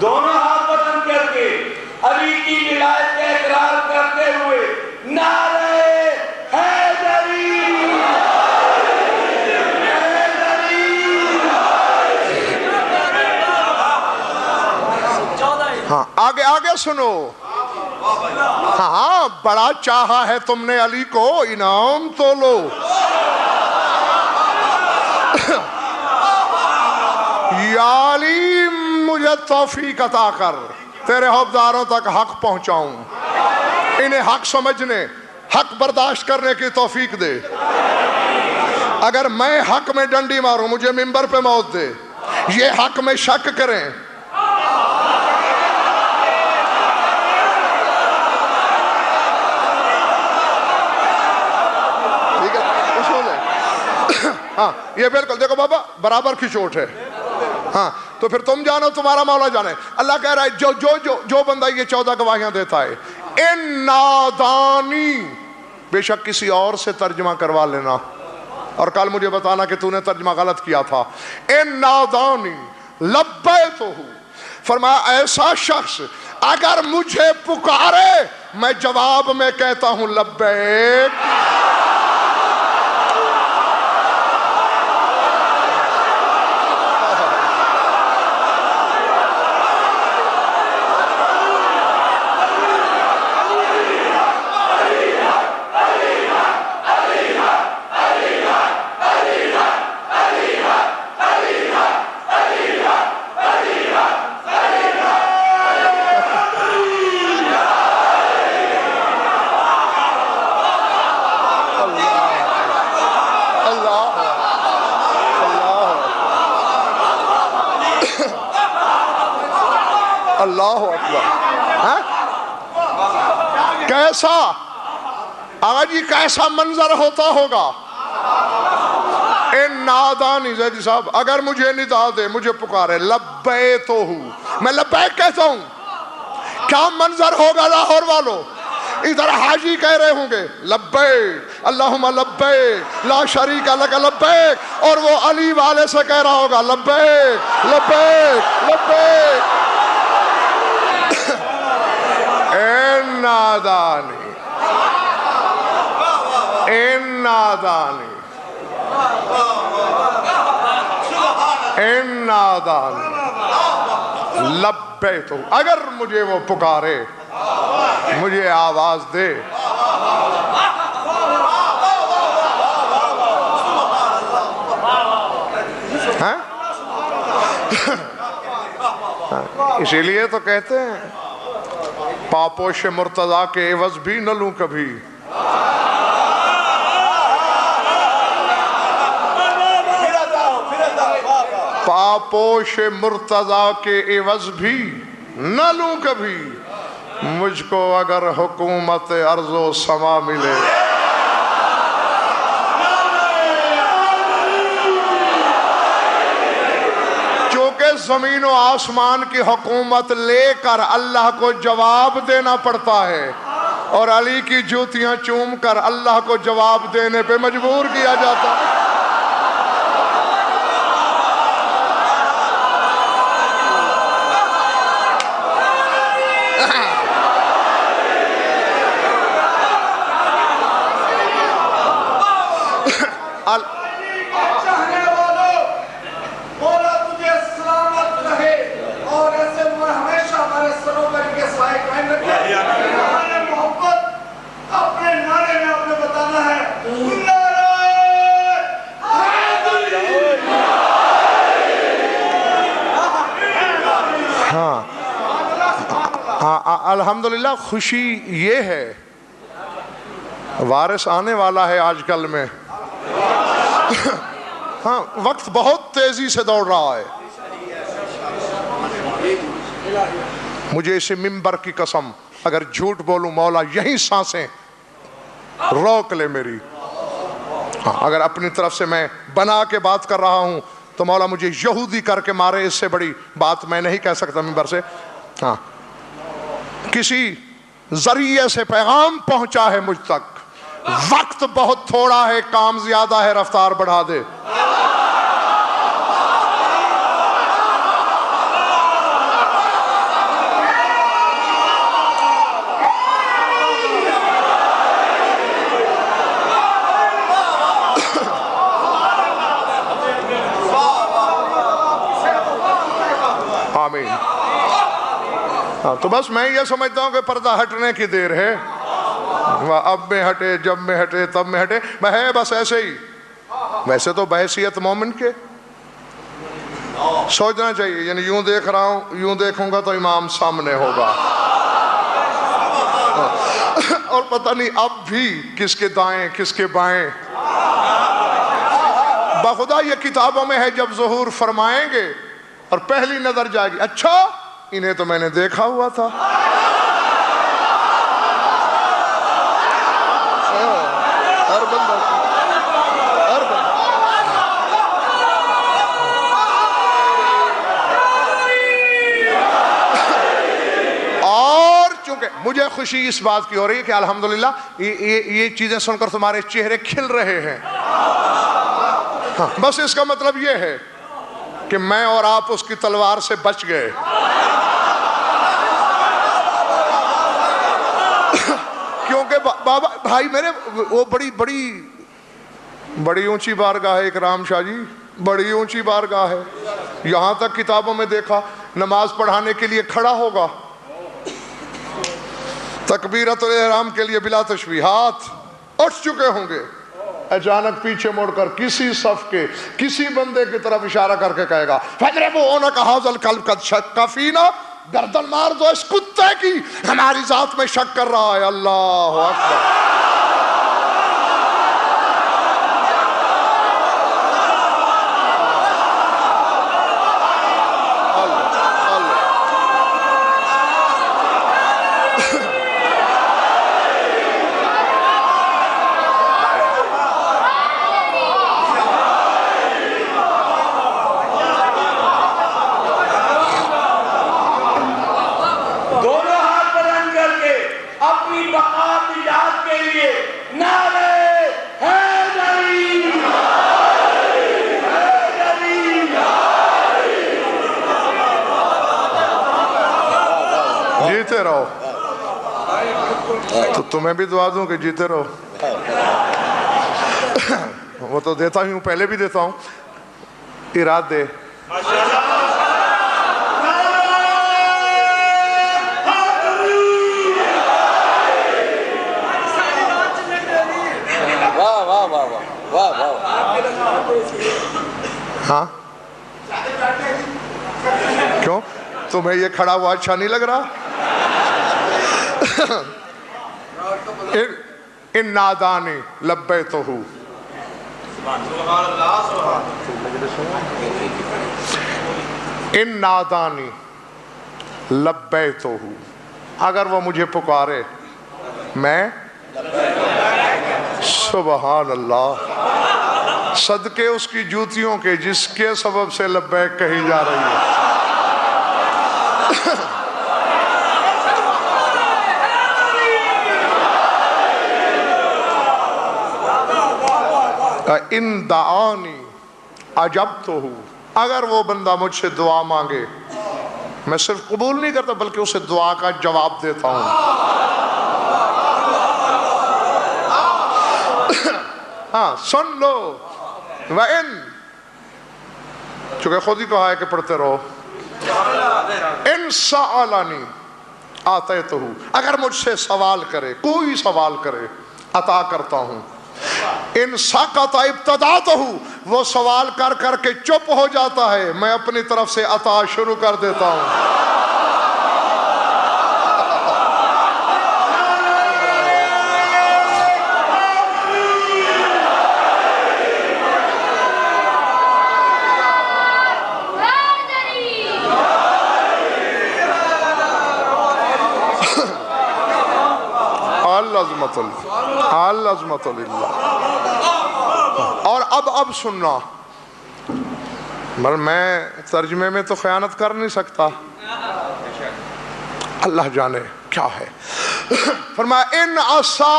دونوں ہاتھ بلند کر کے علی کی ولایت کا اقرار کرتے ہوئے نعرہ حیدری، ہاں آگے سنو. ہاں بڑا چاہا ہے تم نے علی کو، انعام تو لو. یا علی مجھے توفیق عطا کر، تیرے حوبداروں تک حق پہنچاؤں، انہیں حق سمجھنے، حق برداشت کرنے کی توفیق دے. اگر میں حق میں ڈنڈی ماروں مجھے منبر پہ موت دے، یہ حق میں شک کریں. ٹھیک ہے اصول ہے. ہاں یہ بالکل دیکھو بابا برابر کی چوٹ ہے. ہاں تو پھر تم جانو تمہارا مولا جانے. اللہ کہہ رہا ہے جو بندہ یہ 14 گواہیاں دیتا ہے، ان نادانی، بے شک کسی اور سے ترجمہ کروا لینا اور کل مجھے بتانا کہ تو نے ترجمہ غلط کیا تھا. ان نادانی لبیتہ، فرمایا ایسا شخص اگر مجھے پکارے میں جواب میں کہتا ہوں لبیک. اللہ اکبر. کیسا آقا جی کیسا منظر ہوتا ہوگا؟ ان نادانی زیدی صاحب اگر مجھے ندا دے، مجھے پکارے، لبیتہ ہوں، میں لبیک کہتا ہوں. کیا منظر ہوگا لاہور والوں؟ ادھر حاجی کہہ رہے ہوں گے لبیک اللہم لبیک لا شریک لک لبیک، اور وہ علی والے سے کہہ رہا ہوگا لبیک لبیک لبیک. این نادانی، این نادانی، این نادانی لبیتہ، اگر مجھے وہ پکارے مجھے آواز دے. اسی لیے تو کہتے ہیں پاپوش مرتضیٰ کے عوض بھی نہ لوں کبھی. پاپوش مرتضیٰ کے عوض بھی نہ لوں کبھی، مجھ کو اگر حکومت ارض و سما ملے. چونکہ زمین و آسمان کی حکومت لے کر اللہ کو جواب دینا پڑتا ہے، اور علی کی جوتیاں چوم کر اللہ کو جواب دینے پہ مجبور کیا جاتا ہے. مولا خوشی یہ ہے، وارث آنے والا ہے آج کل میں، ہاں وقت بہت تیزی سے دوڑ رہا ہے، مجھے اسے ممبر کی قسم اگر جھوٹ بولوں مولا یہی سانسیں روک لے میری، ہاں اگر اپنی طرف سے میں بنا کے بات کر رہا ہوں تو مولا مجھے یہودی کر کے مارے، اس سے بڑی بات میں نہیں کہہ سکتا ممبر سے۔ ہاں کسی ذریعے سے پیغام پہنچا ہے مجھ تک، وقت بہت تھوڑا ہے، کام زیادہ ہے، رفتار بڑھا دے۔ آمین۔ ہاں تو بس میں یہ سمجھتا ہوں کہ پردہ ہٹنے کی دیر ہے، اب میں ہٹے، جب میں ہٹے، تب میں ہٹے، میں ہے بس ایسے ہی۔ ویسے تو بحیثیت مومن کے سوچنا چاہیے، یعنی یوں دیکھ رہا ہوں، یوں دیکھوں گا تو امام سامنے ہوگا، اور پتہ نہیں اب بھی کس کے دائیں کس کے بائیں۔ بخدا یہ کتابوں میں ہے، جب ظہور فرمائیں گے اور پہلی نظر جائے گی، اچھا انہیں تو میں نے دیکھا ہوا تھا۔ ہر بندہ اور چونکہ مجھے خوشی اس بات کی ہو رہی ہے کہ الحمدللہ یہ چیزیں سن کر تمہارے چہرے کھل رہے ہیں، ہاں بس اس کا مطلب یہ ہے کہ میں اور آپ اس کی تلوار سے بچ گئے۔ کیونکہ بابا بھائی میرے وہ بڑی اونچی بارگاہ ہے اکرام شاہ جی، بڑی اونچی بارگاہ ہے، یہاں تک کتابوں میں دیکھا نماز پڑھانے کے لیے کھڑا ہوگا، تکبیرۃ الاحرام کے لیے بلا تشبیہات اٹھ چکے ہوں گے، اچانک پیچھے مڑ کر کسی صف کے کسی بندے کی طرف اشارہ کر کے کہے گا فَضْرِبُوا هَذَا الْكَلْبَ قَدْ شَكَّ فِينَا، گردن مار دو اس کتے کی، ہماری ذات میں شک کر رہا ہے۔ اللہ اکبر۔ جیتے رہو، تو تمہیں بھی دعا دوں کہ جیتے رہو، وہ تو دیتا ہوں پہلے بھی دیتا ہوں، ارادے ہاں کیوں تمہیں یہ کھڑا ہوا اچھا نہیں لگ رہا؟ ان نادانی لبیتہ، ان نادانی لبیتہ، اگر وہ مجھے پکارے میں سبحان اللہ، صدقے اس کی جوتیوں کے جس کے سبب سے لبیک کہی جا رہی ہے۔ ان دعانی اجبتہ، اگر وہ بندہ مجھ سے دعا مانگے میں صرف قبول نہیں کرتا بلکہ اسے دعا کا جواب دیتا ہوں۔ ہاں سن لو، وَإِن، چونکہ خود ہی کہا ہے کہ پڑھتے رہو، ان سألنی آتیتہ، اگر مجھ سے سوال کرے، کوئی سوال کرے عطا کرتا ہوں۔ ان سقط ابتداتہ، وہ سوال کر کر کے چپ ہو جاتا ہے، میں اپنی طرف سے عطا شروع کر دیتا ہوں۔ العظمت اللہ، العظمت اللہ۔ اور اب سننا، مگر میں ترجمے میں تو خیانت کر نہیں سکتا، اللہ جانے کیا ہے۔ فرمایا ان عصا،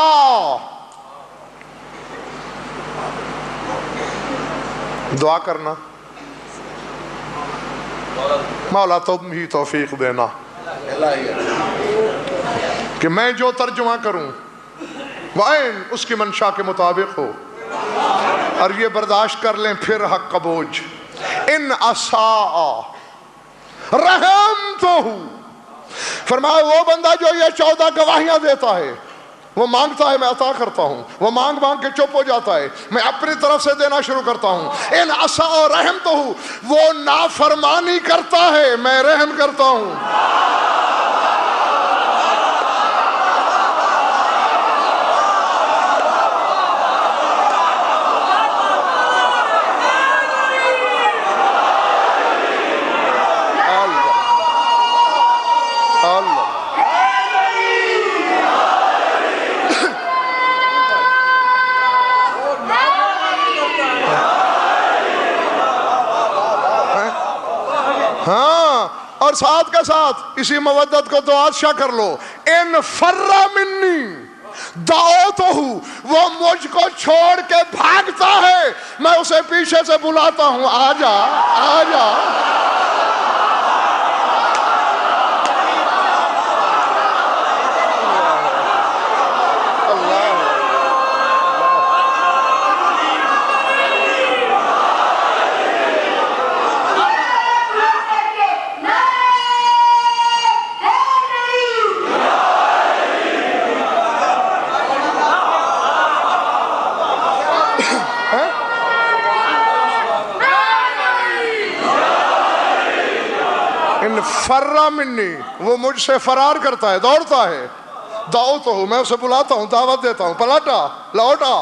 دعا کرنا مولا تم ہی توفیق دینا کہ میں جو ترجمہ کروں وعین اس کی منشا کے مطابق ہو، اور یہ برداشت کر لیں پھر حق کا بوجھ۔ ان عصا رحمتہ، فرمایا وہ بندہ جو یہ 14 گواہیاں دیتا ہے، وہ مانگتا ہے میں عطا کرتا ہوں، وہ مانگ کے چپ ہو جاتا ہے، میں اپنی طرف سے دینا شروع کرتا ہوں۔ ان عصا رحمتہ، وہ نافرمانی کرتا ہے میں رحم کرتا ہوں۔ ہاں، اور ساتھ کے ساتھ اسی مودت کو دعا شا کر لو۔ ان فر منی دعوتہ، وہ مجھ کو چھوڑ کے بھاگتا ہے میں اسے پیچھے سے بلاتا ہوں، آ جا آ جا۔ فرّا منی، وہ مجھ سے فرار کرتا ہے، دوڑتا ہے۔ دعوتہ، میں اسے بلاتا ہوں، دعوت دیتا ہوں، پلٹا لوٹا۔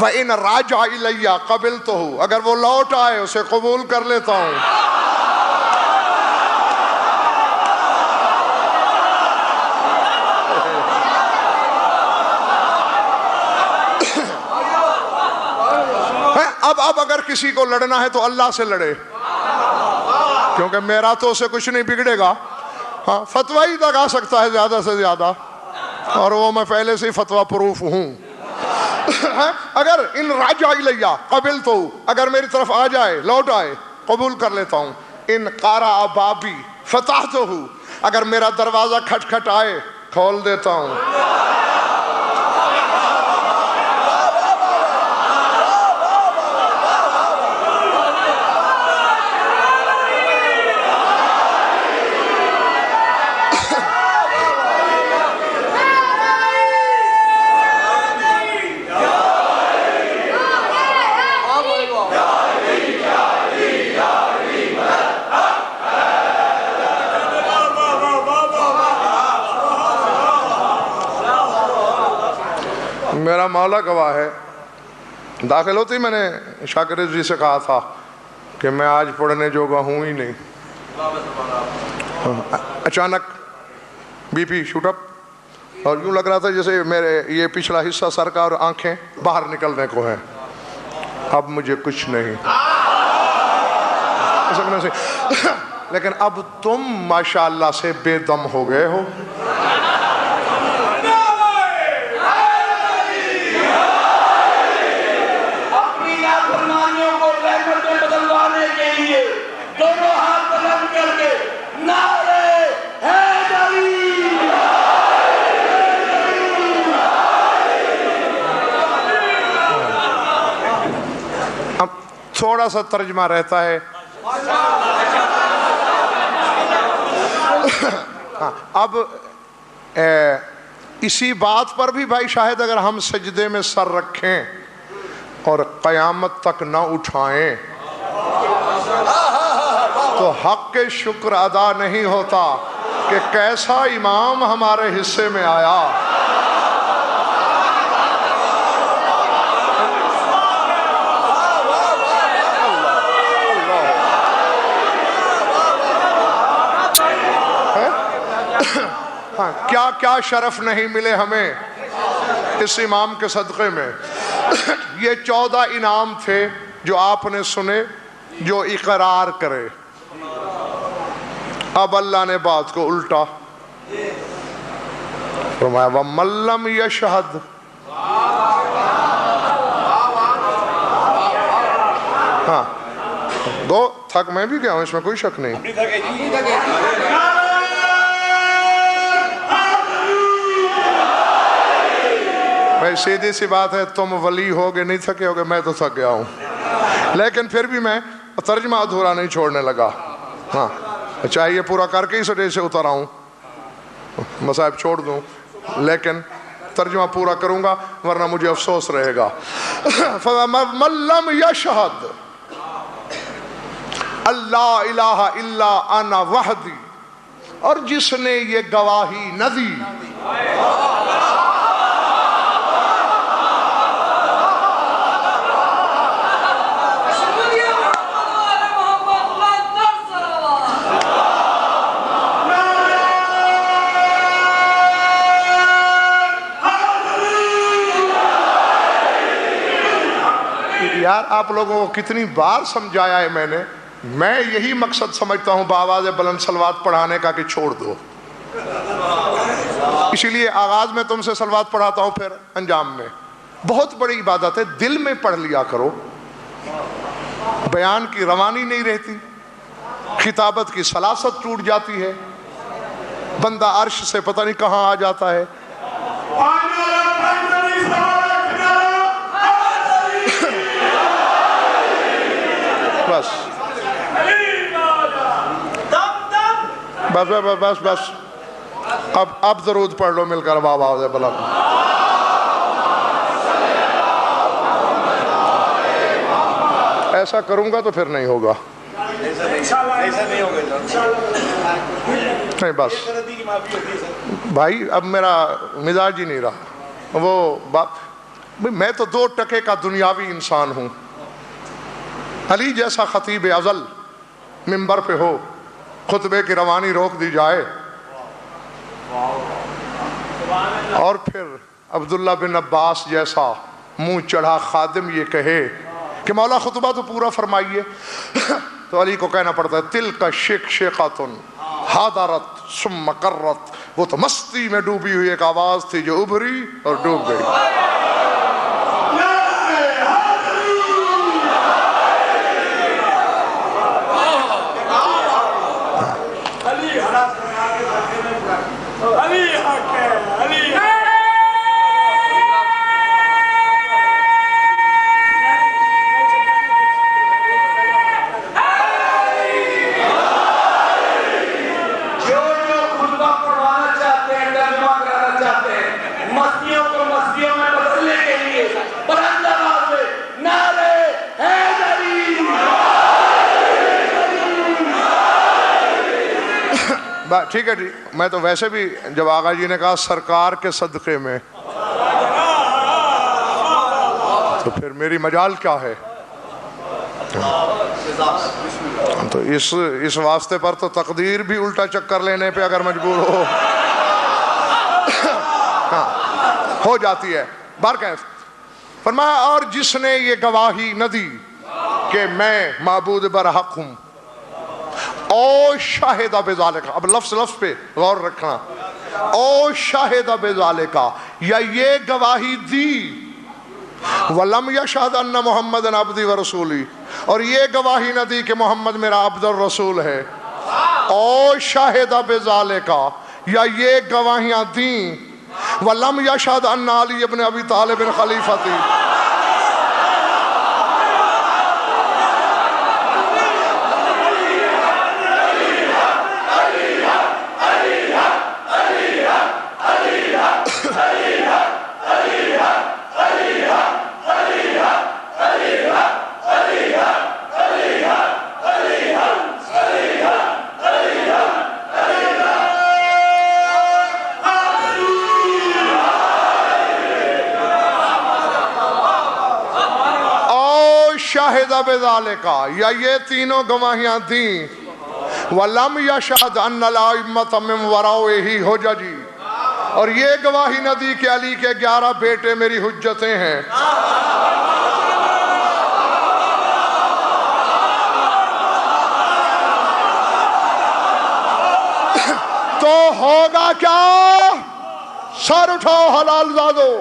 وَإِنْ رَاجَعَ إِلَيَّ قَبِلْتُهُ، اگر وہ لوٹ آئے اسے قبول کر لیتا ہوں۔ اب اگر کسی کو لڑنا ہے تو اللہ سے لڑے، کیونکہ میرا تو اسے کچھ نہیں بگڑے گا۔ ہاں، فتویٰ ہی لگا سکتا ہے زیادہ سے زیادہ، اور وہ میں پہلے سے فتویٰ پروف ہوں۔ اگر ان راجع الیہ قبلتہ، اگر میری طرف آ جائے لوٹ آئے قبول کر لیتا ہوں۔ ان قارع بابی فتحتہ، اگر میرا دروازہ کھٹ آئے کھول دیتا ہوں۔ میرا مولا گواہ ہے، داخل ہوتی میں نے شاکر جی سے کہا تھا کہ میں آج پڑھنے جوگا ہوں ہی نہیں۔ اچانک بی پی شوٹ اپ، اور یوں لگ رہا تھا جیسے میرے یہ پچھلا حصہ سر کا اور آنکھیں باہر نکلنے کو ہیں، اب مجھے کچھ نہیں۔ لیکن اب تم ماشاءاللہ سے بے دم ہو گئے ہو۔ دونوں ہاتھ بلند کر کے نعرے حیدری۔ اب تھوڑا سا ترجمہ رہتا ہے۔ اب اسی بات پر بھی بھائی شاہد اگر ہم سجدے میں سر رکھیں اور قیامت تک نہ اٹھائیں تو حق کے شکر ادا نہیں ہوتا کہ کیسا امام ہمارے حصے میں آیا۔ کیا کیا شرف نہیں ملے ہمیں اس امام کے صدقے میں یہ 14 انعام تھے جو آپ نے سنے، جو اقرار کرے۔ اب اللہ نے بات کو الٹا فرمایا وَمَن لَّمْ يَشْهَدْ، ہاں دو تھک میں بھی گیا ہوں، اس میں کوئی شک نہیں۔ بھائی سیدھی سی بات ہے، تم ولی ہوگے نہیں تھکے ہوگے، میں تو تھک گیا ہوں، لیکن پھر بھی میں ترجمہ ادھورا نہیں چھوڑنے لگا۔ ہاں چاہیے پورا کر کے ہی سٹیج سے اتر آؤں، مصائب چھوڑ دوں، لیکن ترجمہ پورا کروں گا ورنہ مجھے افسوس رہے گا۔ فَمَن لَّمْ يَشْهَدْ اللہ الہ الا انا وحدی، اور جس نے یہ گواہی نہ دی، یار آپ لوگوں کو کتنی بار سمجھایا ہے میں یہی مقصد سمجھتا ہوں بآواز بلند صلوات پڑھانے کا کہ چھوڑ دو، اسی لیے آغاز میں تم سے صلوات پڑھاتا ہوں، پھر انجام میں۔ بہت بڑی عبادت ہے، دل میں پڑھ لیا کرو، بیان کی روانی نہیں رہتی، خطابت کی سلاست ٹوٹ جاتی ہے، بندہ عرش سے پتہ نہیں کہاں آ جاتا ہے۔ بس بس بس بس اب درود پڑھ لو مل کر بابا بلا۔ ایسا کروں گا تو پھر نہیں ہوگا، نہیں بس بھائی اب میرا مزاج ہی نہیں رہا وہ بات۔ میں تو 2 ٹکے کا دنیاوی انسان ہوں، علی جیسا خطیب ازل منبر پہ ہو، خطبے کی روانی روک دی جائے، اور پھر عبداللہ بن عباس جیسا منہ چڑھا خادم یہ کہے کہ مولا خطبہ تو پورا فرمائیے، تو علی کو کہنا پڑتا ہے تلک شیخاتن حاضرت ثم کرت، وہ تو مستی میں ڈوبی ہوئی ایک آواز تھی جو ابھری اور ڈوب گئی۔ ٹھیک ہے جی، میں تو ویسے بھی جب آقا جی نے کہا سرکار کے صدقے میں، تو پھر میری مجال کیا ہے؟ تو اس واسطے پر تو تقدیر بھی الٹا چکر لینے پہ اگر مجبور ہو جاتی ہے۔ بہرکیف فرمایا اور جس نے یہ گواہی نہ دی کہ میں معبود برحق ہوں، او شاہدہ بذالکا، اب لفظ پہ غور رکھنا، او شاہدہ بذالکا، یا یہ گواہی دی، وَلَمْ يَشْهَدْ أَنَّ مُحَمَّدًا عَبْدِي وَرَسُولِي، اور یہ گواہی نہ دی کہ محمد میرا عبد الرسول ہے، او شاہدہ بذالکا، یا یہ گواہیاں دیں، وَلَمْ يَشْهَدْ أَنَّ عَلِيَّ بْنَ أَبِي طَالِبٍ خَلِيفَتِي، شاہدہ بذالکا، یا یہ تینوں گواہیاں دیں، وَلَمْ يَشْهَدْ أَنَّ الْأَئِمَّةَ مِنْ وَرَائِهِ حُجَجِ، اور یہ گواہی نہ دی کہ علی کے 11 بیٹے میری حجتیں ہیں. تو ہوگا کیا؟ سر اٹھاؤ حلال زادو.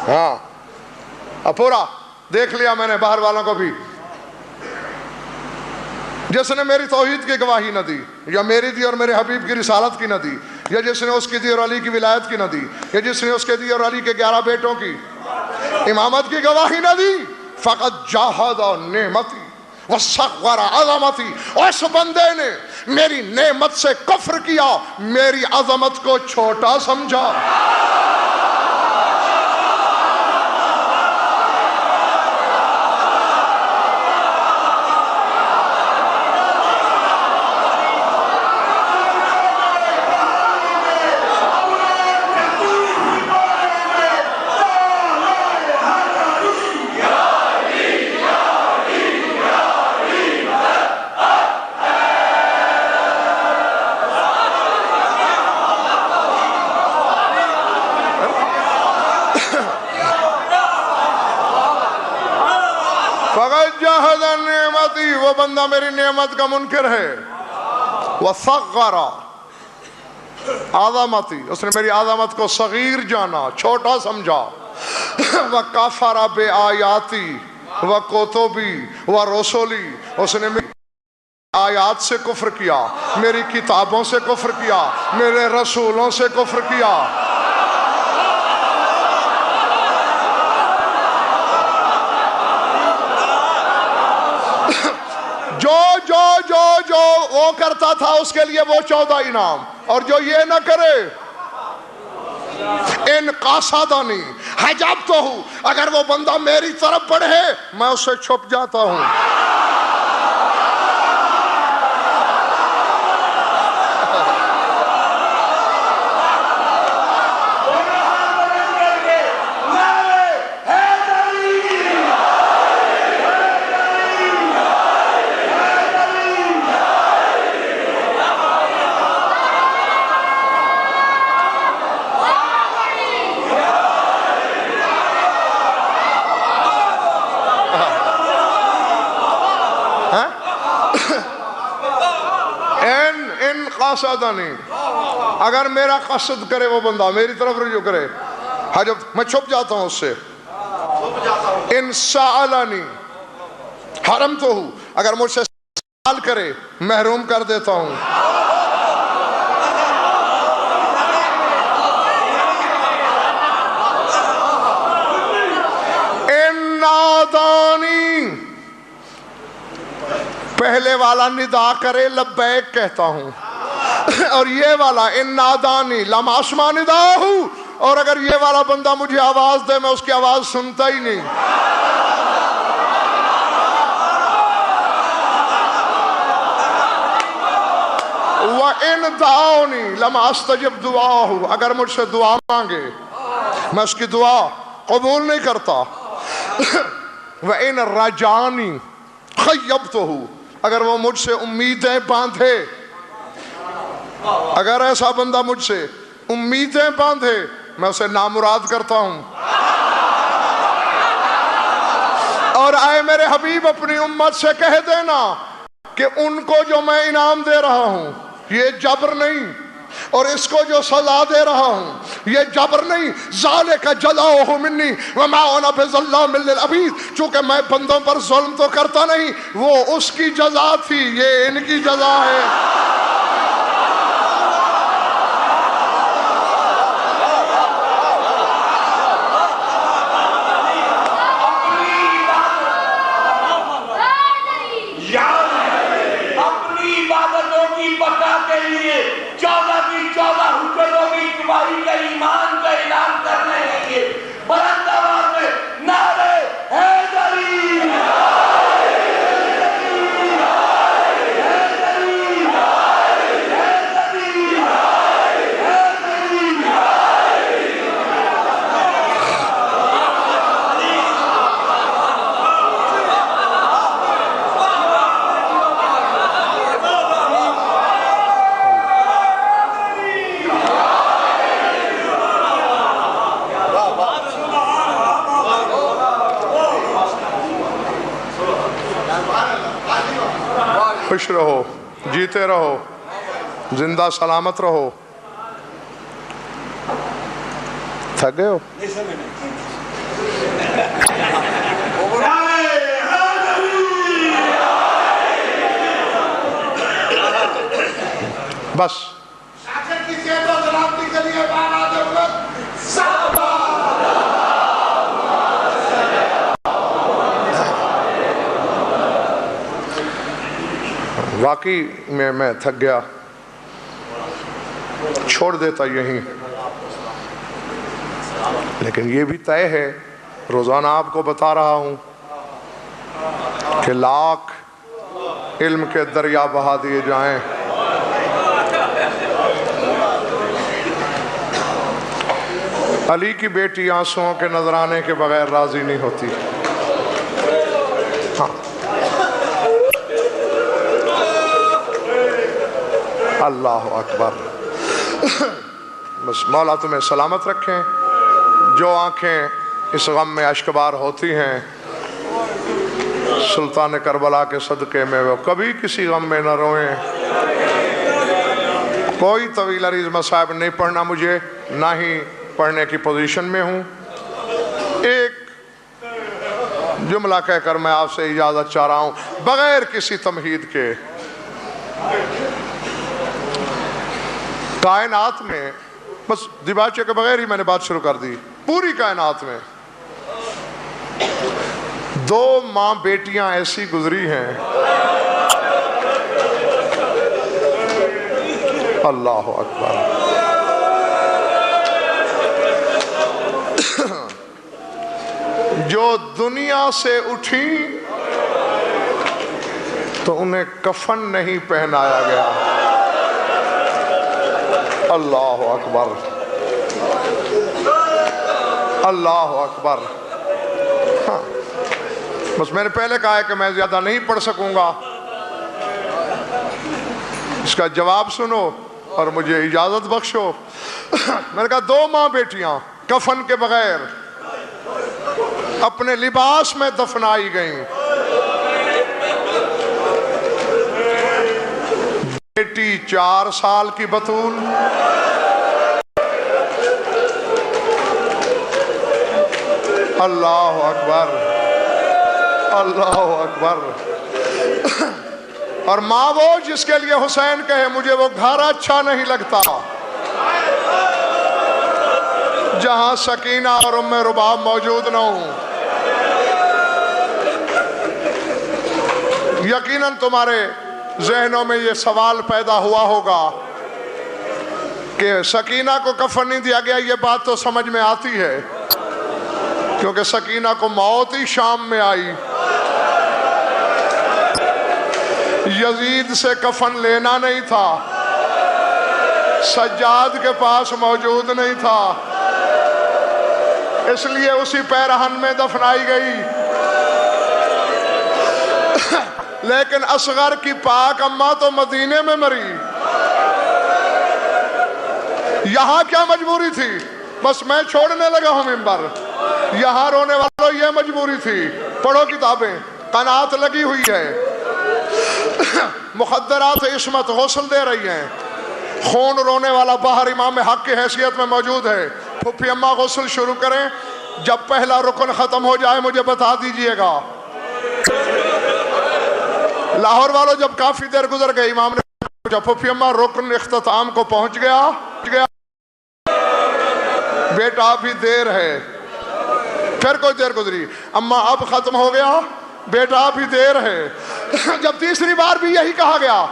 ہاں اب پورا دیکھ لیا میں نے باہر والوں کو بھی. جس نے میری توحید کی گواہی نہ دی یا میری دی اور میرے حبیب کی رسالت کی نہ دی, یا جس نے اس کی دی اور علی کی ولایت کی نہ دی, یا جس نے اس کے دی اور علی کے 11 بیٹوں کی امامت کی گواہی نہ دی, فقط جاہد نعمتی وصغر عظمتی, اس بندے نے میری نعمت سے کفر کیا, میری عظمت کو چھوٹا سمجھا. وہ بندہ میری نعمت کا منکر ہے. وصغر عظمتی, اس نے میری عظمت کو صغیر جانا, چھوٹا سمجھا. وکفر بآیاتی وکتبی ورسلی, اس نے میری آیات سے کفر کیا, میری کتابوں سے کفر کیا, میرے رسولوں سے کفر کیا. جو وہ کرتا تھا اس کے لیے وہ 14 انعام, اور جو یہ نہ کرے ان قاصدانی حجبتہ, اگر وہ بندہ میری طرف بڑھے میں اس سے چھپ جاتا ہوں. اگر میرا قصد کرے وہ بندہ میری طرف رجوع کرے, حجب میں چھپ جاتا ہوں اس سے. ان سألنی حرمتہ, اگر مجھ سے سوال کرے محروم کر دیتا ہوں. ان نادانی, پہلے والا ندا کرے لبیک کہتا ہوں, اور یہ والا ان نادانی لم اسمع نداہ, اور اگر یہ والا بندہ مجھے آواز دے میں اس کی آواز سنتا ہی نہیں. وَإِن دَعَوْنِي لَمْ أَسْتَجِبْ دُعَاهُ, اگر مجھ سے دعا مانگے میں اس کی دعا قبول نہیں کرتا. وَإِن رَجَانِي خَيَّبْتُهُ, اگر وہ مجھ سے امیدیں باندھے, اگر ایسا بندہ مجھ سے امیدیں باندھے میں اسے نامراد کرتا ہوں. اور آئے میرے حبیب اپنی امت سے کہہ دینا کہ ان کو جو میں انعام دے رہا ہوں یہ جبر نہیں, اور اس کو جو سزا دے رہا ہوں یہ جبر نہیں. ذالک جزاؤہ منی وما انا بظلام للعبید, چونکہ میں بندوں پر ظلم تو کرتا نہیں, وہ اس کی جزا تھی, یہ ان کی جزا ہے. ایمان کا اعلان کرنے کے لیے بلند آواز میں نعرے حیدری. خوش رہو، جیتے رہو، زندہ سلامت رہو۔ تھک گئے ہو؟ بس واقعی میں تھک گیا، چھوڑ دیتا یہیں، لیکن یہ بھی طے ہے، روزانہ آپ کو بتا رہا ہوں کہ لاکھ علم کے دریا بہا دیے جائیں، علی کی بیٹی آنسوؤں کے نذرانے کے بغیر راضی نہیں ہوتی۔ ہاں، اللہ اکبر۔ بس مولا تمہیں سلامت رکھیں۔ جو آنکھیں اس غم میں اشکبار ہوتی ہیں، سلطان کربلا کے صدقے میں وہ کبھی کسی غم میں نہ روئیں۔ کوئی طویل عریض مصائب نہیں پڑھنا مجھے، نہ ہی پڑھنے کی پوزیشن میں ہوں۔ ایک جملہ کہہ کر میں آپ سے اجازت چاہ رہا ہوں بغیر کسی تمہید کے۔ کائنات میں، بس دیباچے کے بغیر ہی میں نے بات شروع کر دی، پوری کائنات میں 2 ماں بیٹیاں ایسی گزری ہیں، اللہ اکبر، جو دنیا سے اٹھیں تو انہیں کفن نہیں پہنایا گیا۔ اللہ اکبر، اللہ اکبر۔ ہاں، بس میں نے پہلے کہا ہے کہ میں زیادہ نہیں پڑھ سکوں گا، اس کا جواب سنو اور مجھے اجازت بخشو۔ میں نے کہا 2 ماں بیٹیاں کفن کے بغیر اپنے لباس میں دفنائی گئیں۔ بیٹی 4 سال کی بطول، اللہ اکبر، اللہ اکبر، اور ماں وہ جس کے لیے حسین کہے مجھے وہ گھر اچھا نہیں لگتا جہاں سکینہ اور ام رباب موجود نہ ہوں۔ یقیناً تمہارے ذہنوں میں یہ سوال پیدا ہوا ہوگا کہ سکینہ کو کفن نہیں دیا گیا، یہ بات تو سمجھ میں آتی ہے کیونکہ سکینہ کو موت ہی شام میں آئی، یزید سے کفن لینا نہیں تھا، سجاد کے پاس موجود نہیں تھا، اس لیے اسی پیرہن میں دفنائی گئی۔ لیکن اصغر کی پاک اماں تو مدینے میں مری، یہاں کیا مجبوری تھی؟ بس میں چھوڑنے لگا ہوں ممبر، یہاں رونے والوں یہ مجبوری تھی، پڑھو کتابیں، قناعت لگی ہوئی ہے، مخدرات عصمت غسل دے رہی ہیں، خون رونے والا باہر امام حق کی حیثیت میں موجود ہے، پھپھی اماں غسل شروع کریں، جب پہلا رکن ختم ہو جائے مجھے بتا دیجئے گا۔ لاہور والوں جب کافی دیر گزر گئے، امام نے پوچھا پھپھی اماں رکن اختتام کو پہنچ گیا؟ بیٹا ابھی دیر ہے۔ پھر کوئی دیر گزری، اماں اب ختم ہو گیا؟ بیٹا ابھی دیر ہے۔ جب تیسری بار بھی یہی کہا گیا،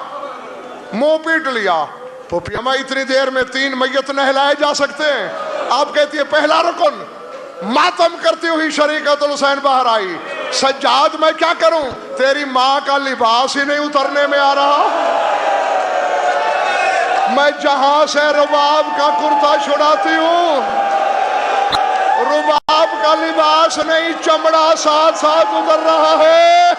منہ پیٹ لیا، پھپھی اماں اتنی دیر میں 3 میت نہلائے جا سکتے ہیں؟ آپ کہتی ہے پہلا رکن، ماتم کرتی ہوئی شریکت الحسین باہر آئی، سجاد میں کیا کروں، تیری ماں کا لباس ہی نہیں اترنے میں آ رہا، میں جہاں سے رباب کا کرتا چھڑاتی ہوں، رباب کا لباس نہیں، چمڑا ساتھ ساتھ اتر رہا ہے۔